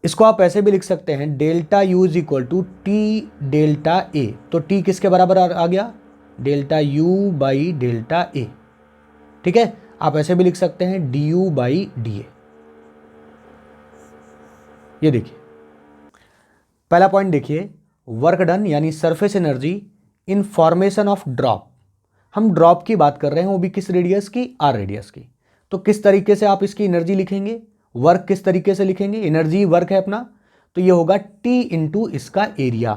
इसको आप ऐसे भी लिख सकते हैं, delta U is equal to T delta A. तो टी किसके बराबर आ गया, delta U by delta A. ठीक है, आप ऐसे भी लिख सकते हैं D U by D A. ये देखिए पहला पॉइंट देखिए, वर्क डन यानी surface energy in formation of drop. हम ड्रॉप की बात कर रहे हैं, वो भी किस रेडियस की, आर रेडियस की। तो किस तरीके से आप इसकी एनर्जी लिखेंगे, वर्क किस तरीके से लिखेंगे, एनर्जी वर्क है अपना, तो ये होगा टी इंटू इसका एरिया,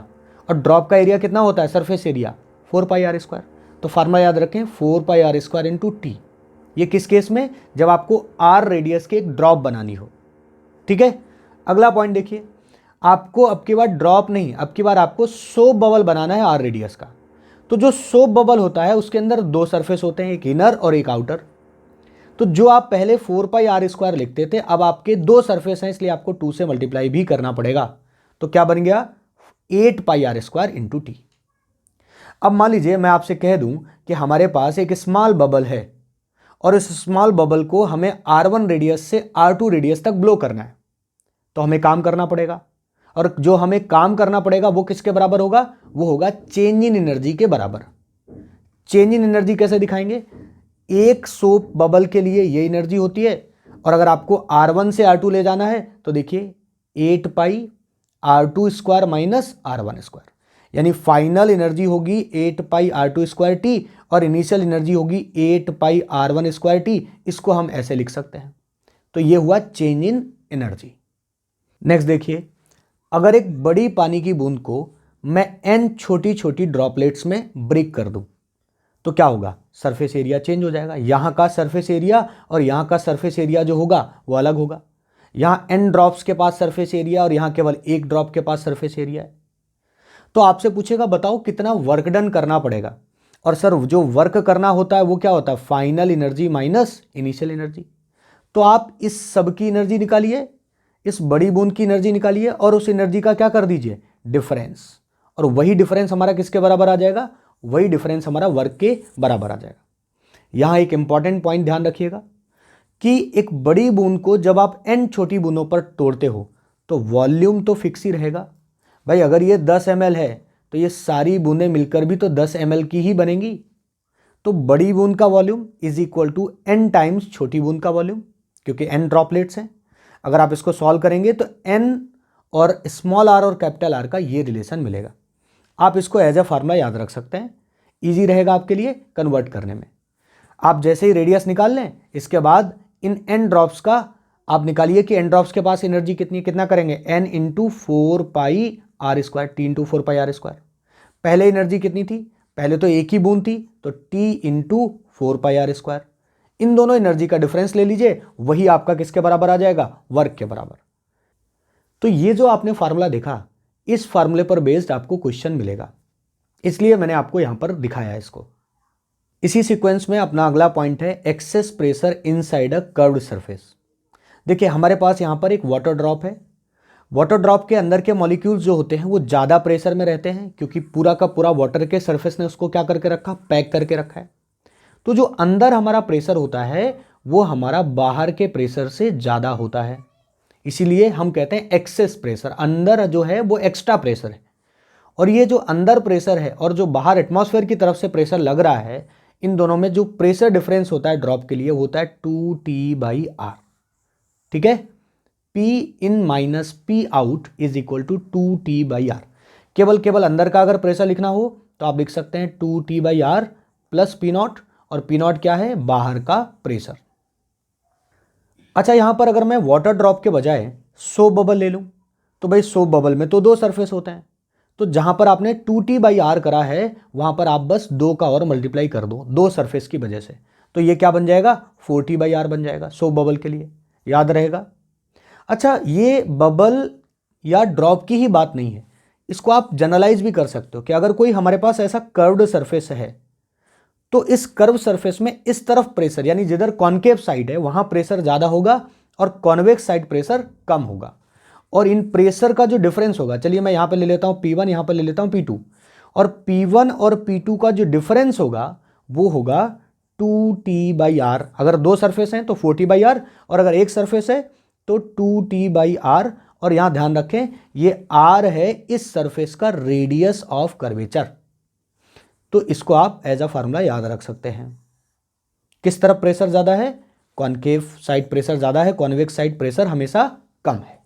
और ड्रॉप का एरिया कितना होता है, सरफेस एरिया 4πr²। तो फार्मूला याद रखें, 4πr² इंटू टी। ये किस केस में, जब आपको आर रेडियस की एक ड्रॉप बनानी हो। ठीक है, अगला पॉइंट देखिए, आपको अब की बार ड्रॉप नहीं, अब की बार आपको सोप बबल बनाना है आर रेडियस का। तो जो सोप बबल होता है उसके अंदर दो सरफेस होते हैं, एक इनर और एक आउटर। तो जो आप पहले 4πr² लिखते थे, अब आपके दो सरफेस हैं, इसलिए आपको 2 से मल्टीप्लाई भी करना पड़ेगा। तो क्या बन गया 8 पाई आर स्क्वायर इंटू टी। अब मान लीजिए मैं आपसे कह दूं कि हमारे पास एक स्मॉल बबल है और इस स्मॉल बबल को हमें R1 रेडियस से R2 रेडियस तक ब्लो करना है, तो हमें काम करना पड़ेगा, और जो हमें काम करना पड़ेगा वो किसके बराबर होगा, वो होगा चेंज इन एनर्जी के बराबर। चेंज इन एनर्जी कैसे दिखाएंगे, एक सोप बबल के लिए ये एनर्जी होती है, और अगर आपको R1 से R2 ले जाना है तो देखिए 8 पाई R2 square minus R1 square, यानी फाइनल एनर्जी होगी 8 पाई R2 स्क्वायर टी और इनिशियल एनर्जी होगी 8 पाई R1 स्क्वायर टी। इसको हम ऐसे लिख सकते हैं। तो ये हुआ चेंज इन एनर्जी। नेक्स्ट देखिए, अगर एक बड़ी पानी की बूंद को मैं n छोटी छोटी ड्रॉपलेट्स में ब्रेक कर दूं तो क्या होगा, सरफेस एरिया चेंज हो जाएगा। यहां का सरफेस एरिया और यहां का सरफेस एरिया जो होगा वो अलग होगा। यहां n ड्रॉप्स के पास सरफेस एरिया और यहां केवल एक ड्रॉप के पास सरफेस एरिया है। तो आपसे पूछेगा बताओ कितना वर्क डन करना पड़ेगा, और सर जो वर्क करना होता है वो क्या होता है, final energy minus initial energy. तो आप इस सब की एनर्जी निकालिए, इस बड़ी बूंद की एनर्जी निकालिए और उस एनर्जी का क्या कर दीजिए, डिफरेंस, और वही डिफरेंस हमारा किसके बराबर आ जाएगा, वही डिफरेंस हमारा वर्क के बराबर आ जाएगा। यहां एक इंपॉर्टेंट पॉइंट ध्यान रखिएगा कि एक बड़ी बूंद को जब आप n छोटी बूंदों पर तोड़ते हो तो वॉल्यूम तो फिक्स ही रहेगा। भाई अगर ये 10 ml है तो ये सारी बूंदें मिलकर भी तो 10 ml की ही बनेंगी। तो बड़ी बूंद का volume is equal to n times छोटी बूंद का वॉल्यूम, क्योंकि n ड्रॉपलेट्स हैं। अगर आप इसको सॉल्व करेंगे तो n और स्मॉल r और कैपिटल R का ये रिलेशन मिलेगा। आप इसको एज ए फार्मूला याद रख सकते हैं, ईजी रहेगा आपके लिए कन्वर्ट करने में। आप जैसे ही रेडियस निकाल लें, इसके बाद इन n ड्रॉप्स का आप निकालिए कि n ड्रॉप्स के पास एनर्जी कितनी, कितना करेंगे, n into 4 pi are square, T into 4 pi are square. पहले एनर्जी कितनी थी, पहले तो एक ही बूंद थी तो t into 4 pi are square. इन दोनों एनर्जी का डिफरेंस ले लीजिए, वही आपका किसके बराबर आ जाएगा, वर्क के बराबर। तो ये जो आपने फार्मूला देखा, इस फार्मूले पर बेस्ड आपको क्वेश्चन मिलेगा, इसलिए मैंने आपको यहां पर दिखाया है इसको। इसी सीक्वेंस में अपना अगला पॉइंट है excess pressure inside a curved surface. देखिए हमारे पास यहां पर एक वाटर ड्रॉप है। वाटर ड्रॉप के अंदर के मॉलिक्यूल्स जो होते हैं वो ज़्यादा प्रेशर में रहते हैं, क्योंकि पूरा का पूरा वाटर के सरफेस ने उसको क्या करके रखा, पैक करके रखा है। तो जो अंदर हमारा प्रेशर होता है वो हमारा बाहर के प्रेशर से ज़्यादा होता है, इसीलिए हम कहते हैं एक्सेस प्रेशर। अंदर जो है वो एक्स्ट्रा प्रेशर है, और ये जो अंदर प्रेशर है और जो बाहर एटमॉस्फेयर की तरफ से प्रेशर लग रहा है, इन दोनों में जो प्रेशर डिफरेंस होता है ड्रॉप के लिए वो होता है 2T/R। ठीक है, P in minus P out is equal to 2T/R। केवल अंदर का अगर प्रेशर लिखना हो तो आप लिख सकते हैं 2T/R प्लस P0, और P0 क्या है, बाहर का प्रेशर। अच्छा, यहां पर अगर मैं वाटर ड्रॉप के बजाय सोप बबल ले लूं तो भाई सोप बबल में तो दो सरफेस होते हैं, तो जहां पर आपने 2T/R करा है वहां पर आप बस 2 का और मल्टीप्लाई कर दो, दो सरफेस की वजह से, तो ये क्या बन जाएगा, 4T/R बन जाएगा सोप बबल के लिए, याद रहेगा। अच्छा, ये बबल या ड्रॉप की ही बात नहीं है, इसको आप जनरलाइज भी कर सकते हो कि अगर कोई हमारे पास ऐसा कर्व्ड सरफेस है तो इस कर्व सरफेस में इस तरफ प्रेशर, यानी जिधर कॉनकेव साइड है वहां प्रेशर ज्यादा होगा और कॉन्वेक्स साइड प्रेशर कम होगा, और इन प्रेशर का जो डिफरेंस होगा, चलिए मैं यहां पे ले लेता हूं P1, यहां पे ले लेता हूं P2, और P1 और P2 का जो डिफरेंस होगा वो होगा 2T/R। अगर दो सरफेस हैं तो 4T/R, और अगर एक सरफेस है तो 2T/R। और यहां ध्यान रखें ये R है इस सरफेस का रेडियस ऑफ कर्वेचर, तो इसको आप एज अ फार्मूला याद रख सकते हैं। किस तरफ प्रेशर ज्यादा है, कॉनकेव साइड प्रेशर ज्यादा है, कॉन्वेक्स साइड प्रेशर हमेशा कम है।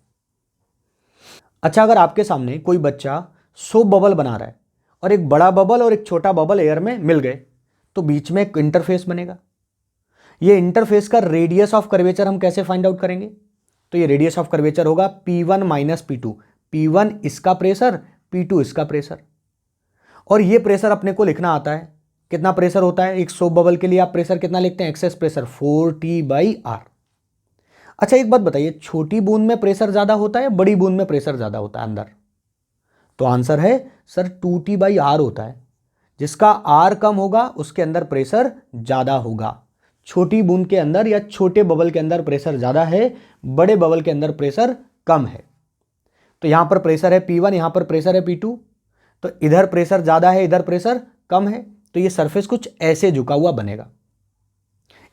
अच्छा, अगर आपके सामने कोई बच्चा सोप बबल बना रहा है और एक बड़ा बबल और एक छोटा बबल एयर में मिल गए तो बीच में एक इंटरफेस बनेगा। ये इंटरफेस का रेडियस ऑफ कर्वेचर हम कैसे फाइंड आउट करेंगे, तो ये रेडियस ऑफ कर्वेचर होगा P1 माइनस P2। P1 इसका प्रेशर, P2 इसका प्रेशर, और ये प्रेशर अपने को लिखना आता है, कितना प्रेशर होता है एक सोप बबल के लिए, आप प्रेशर कितना लिखते हैं, एक्सेस प्रेशर 4T/R। अच्छा, एक बात बताइए, छोटी बूंद में प्रेशर ज्यादा होता है, बड़ी बूंद में प्रेशर ज्यादा होता है अंदर, तो आंसर है सर 2T/R होता है। जिसका R कम होगा उसके अंदर प्रेशर ज्यादा होगा। छोटी बूंद के अंदर या छोटे बबल के अंदर प्रेशर ज्यादा है, बड़े बबल के अंदर प्रेशर कम है। तो यहाँ पर प्रेशर है P1, यहाँ पर प्रेशर है P2, तो इधर प्रेशर ज़्यादा है, इधर प्रेशर कम है, तो ये सरफेस कुछ ऐसे झुका हुआ बनेगा।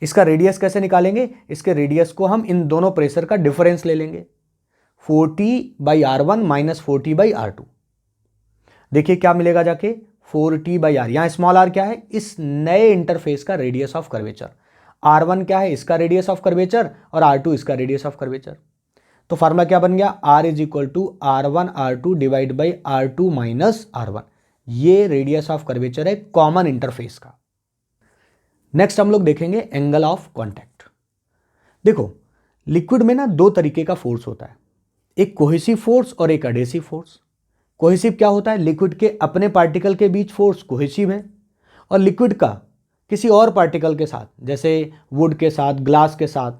इसका रेडियस कैसे निकालेंगे? इसके रेडियस को हम इन दोनों प्रेशर का डिफरेंस ले लेंगे, 40/R1 माइनस 40/R2। देखिए क्या मिलेगा जाके, 4T/R। यहाँ स्मॉल r क्या है? इस नए इंटरफेस का रेडियस ऑफ कर्वेचर। R1 क्या है? इसका रेडियस ऑफ कर्वेचर, और R2 इसका रेडियस ऑफ कर्वेचर। तो फार्मूला क्या बन गया? R is equal to R1R2 divide by R2 minus R1। ये रेडियस ऑफ कर्वेचर है कॉमन इंटरफेस का। नेक्स्ट हम लोग देखेंगे एंगल ऑफ कॉन्टैक्ट। देखो, लिक्विड में ना दो तरीके का फोर्स होता है, एक कोहेसिव फोर्स और एक एडहेसिव फोर्स। कोहेसिव क्या होता है? लिक्विड के अपने पार्टिकल के बीच फोर्स कोहेसिव है, और लिक्विड का किसी और पार्टिकल के साथ, जैसे वुड के साथ, ग्लास के साथ,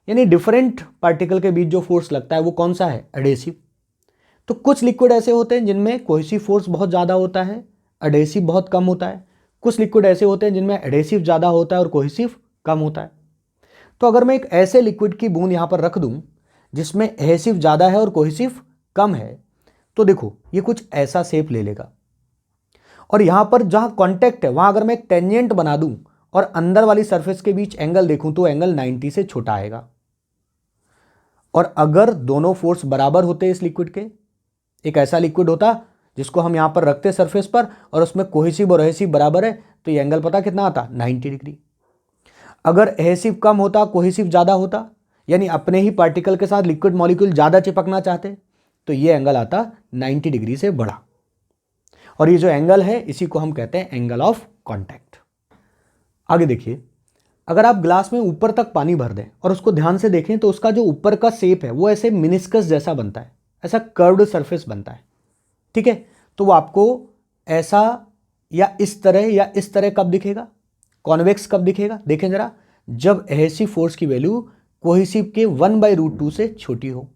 यानी डिफरेंट पार्टिकल के बीच जो फोर्स लगता है वो कौन सा है? एडहेसिव। तो कुछ लिक्विड ऐसे होते हैं जिनमें कोहेसिव फोर्स बहुत ज़्यादा होता है, एडहेसिव बहुत कम होता है। कुछ लिक्विड ऐसे होते हैं जिनमें एडहेसिव ज़्यादा होता है और कोहेसिव कम होता है। तो अगर मैं एक ऐसे लिक्विड की बूंद यहाँ पर रख दूँ जिसमें एडहेसिव ज़्यादा है और कोहेसिव कम है, तो देखो ये कुछ ऐसा शेप ले लेगा, और यहाँ पर जहाँ कॉन्टैक्ट है वहाँ अगर मैं एक टेंजेंट बना दूँ और अंदर वाली सरफेस के बीच एंगल देखूँ तो एंगल 90 से छोटा आएगा। और अगर दोनों फोर्स बराबर होते इस लिक्विड के, एक ऐसा लिक्विड होता जिसको हम यहाँ पर रखते सरफेस पर और उसमें कोहेसिव और एडहेसिव बराबर है, तो ये एंगल पता कितना आता? 90 डिग्री। अगर एडहेसिव कम होता, कोहेसिव ज़्यादा होता, यानी अपने ही पार्टिकल के साथ लिक्विड मॉलिक्यूल ज़्यादा चिपकना चाहते, तो ये एंगल आता 90 डिग्री से बड़ा। और ये जो एंगल है इसी को हम कहते हैं एंगल ऑफ कॉन्टैक्ट। आगे देखिए, अगर आप ग्लास में ऊपर तक पानी भर दें और उसको ध्यान से देखें तो उसका जो ऊपर का शेप है वो ऐसे मिनिस्कस जैसा बनता है, ऐसा कर्व्ड सरफेस बनता है, ठीक है। तो वो आपको ऐसा या इस तरह कब दिखेगा? कॉन्वेक्स कब दिखेगा? देखें जरा, जब एडहेसिव फोर्स की वैल्यू कोहेसिव के 1/√2 से छोटी हो।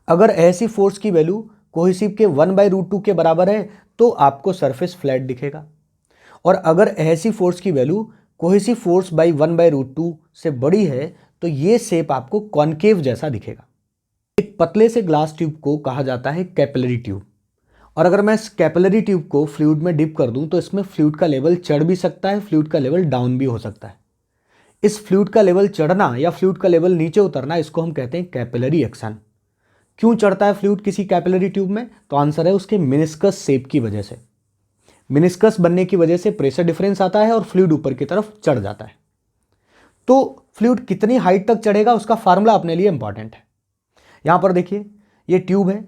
अगर एडहेसिव फोर्स की वैल्यू कोहेसिव के 1/√2 के बराबर है तो आपको सरफेस फ्लैट दिखेगा, और अगर एडहेसिव फोर्स की वैल्यू कोहेसिव फोर्स बाई 1/√2 से बड़ी है तो ये शेप आपको कॉन्केव जैसा दिखेगा। एक पतले से ग्लास ट्यूब को कहा जाता है कैपिलरी ट्यूब, और अगर मैं इस कैपिलरी ट्यूब को फ्लूइड में डिप कर दूं तो इसमें फ्लूइड का लेवल चढ़ भी सकता है, फ्लूइड का लेवल डाउन भी हो सकता है। इस फ्लूइड का लेवल चढ़ना या फ्लूइड का लेवल नीचे उतरना, इसको हम कहते हैं कैपिलरी एक्शन। क्यों चढ़ता है फ्लूइड किसी कैपिलरी ट्यूब में? तो आंसर है उसके मिनिस्कस शेप की वजह से। मिनिस्कस बनने की वजह से प्रेशर डिफरेंस आता है और फ्लूइड ऊपर की तरफ चढ़ जाता है। तो फ्लूइड कितनी हाइट तक चढ़ेगा उसका फार्मूला अपने लिए इंपॉर्टेंट है। यहां पर देखिए, ये ट्यूब है,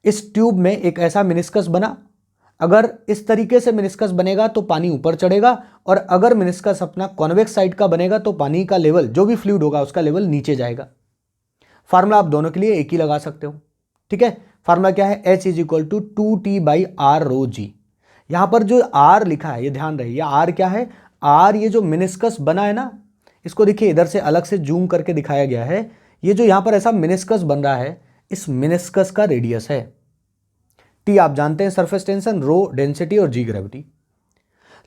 इस ट्यूब में एक ऐसा मिनिस्कस बना। अगर इस तरीके से मिनिस्कस बनेगा तो पानी ऊपर चढ़ेगा, और अगर मिनिस्कस अपना कॉन्वेक्स साइड का बनेगा तो पानी का लेवल, जो भी फ्लूइड होगा उसका लेवल नीचे जाएगा। फार्मूला आप दोनों के लिए एक ही लगा सकते हो, ठीक है। फार्मूला क्या है? H is equal to 2T/R rho g. यहां पर जो R लिखा है ये ध्यान रहे, ये R क्या है? R ये जो मिनिस्कस बना है ना, इसको देखिए इधर से अलग से जूम करके दिखाया गया है। ये जो यहां पर ऐसा मिनिस्कस बन रहा है, इस मिनिस्कस का रेडियस है। T आप जानते हैं सरफेस टेंशन, रो डेंसिटी और G ग्रेविटी।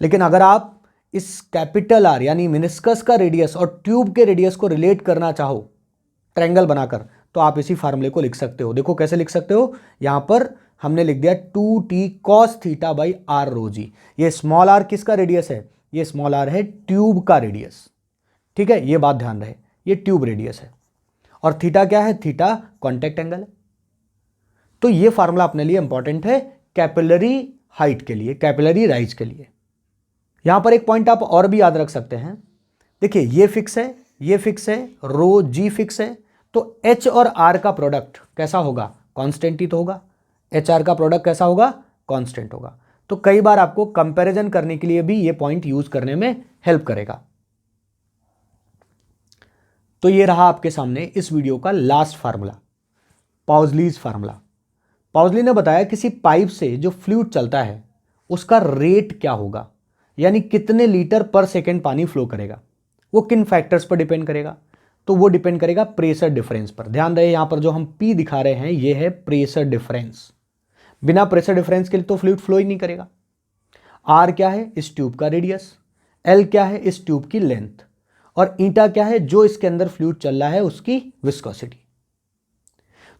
लेकिन अगर आप इस कैपिटल R यानी मिनिस्कस का रेडियस और ट्यूब के रेडियस को रिलेट करना चाहो ट्रायंगल बनाकर, तो आप इसी फार्मूले को लिख सकते हो। देखो कैसे लिख सकते हो, यहां पर हमने लिख दिया 2T cos θ/R रो जी। ये स्मॉल r किसका रेडियस है? ये स्मॉल r है ट्यूब का रेडियस, ठीक है। ये बात ध्यान रहे, ये ट्यूब रेडियस है, और थीटा क्या है? थीटा कॉन्टैक्ट एंगल है। तो ये फार्मूला अपने लिए इंपॉर्टेंट है कैपिलरी हाइट के लिए, कैपिलरी राइज के लिए। यहां पर एक पॉइंट आप और भी याद रख सकते हैं। देखिए ये फिक्स है, ये फिक्स है, रो जी फिक्स है, तो H और R का प्रोडक्ट कैसा होगा? कांस्टेंट ही तो होगा। HR का प्रोडक्ट कैसा होगा? कांस्टेंट होगा। तो कई बार आपको कंपैरिजन करने के लिए भी ये पॉइंट यूज करने में हेल्प करेगा। तो ये रहा आपके सामने इस वीडियो का लास्ट फार्मूला, पाउजलीज फार्मूला। पाउजली ने बताया किसी पाइप से जो फ्लूइड चलता है उसका रेट क्या होगा, यानी कितने लीटर पर सेकेंड पानी फ्लो करेगा। वो किन फैक्टर्स पर डिपेंड करेगा? तो वो डिपेंड करेगा प्रेशर डिफरेंस पर। ध्यान रहे यहां पर जो हम P दिखा रहे हैं ये है प्रेशर डिफरेंस। बिना प्रेशर डिफरेंस के लिए तो फ्लूइड फ्लो ही नहीं करेगा। R क्या है? इस ट्यूब का रेडियस। L क्या है? इस ट्यूब की लेंथ। और ईटा क्या है? जो इसके अंदर फ्लूइड चल रहा है उसकी विस्कोसिटी।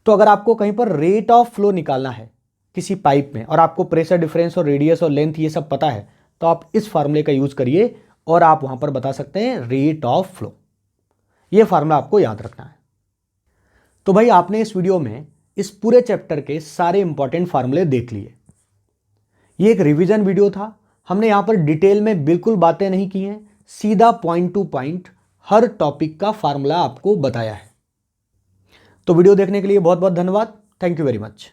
तो अगर आपको कहीं पर रेट ऑफ फ्लो निकालना है किसी पाइप में और आपको प्रेशर डिफरेंस और रेडियस और लेंथ ये सब पता है, तो आप इस फार्मूले का यूज करिए और आप वहां पर बता सकते हैं रेट ऑफ फ्लो। ये फार्मूला आपको याद रखना है। तो भाई आपने इस वीडियो में इस पूरे चैप्टर के सारे इंपॉर्टेंट फार्मूले देख लिए। ये एक रिवीजन वीडियो था, हमने यहां पर डिटेल में बिल्कुल बातें नहीं की हैं, सीधा पॉइंट टू पॉइंट हर टॉपिक का फार्मूला आपको बताया है। तो वीडियो देखने के लिए बहुत बहुत धन्यवाद। Thank you very much.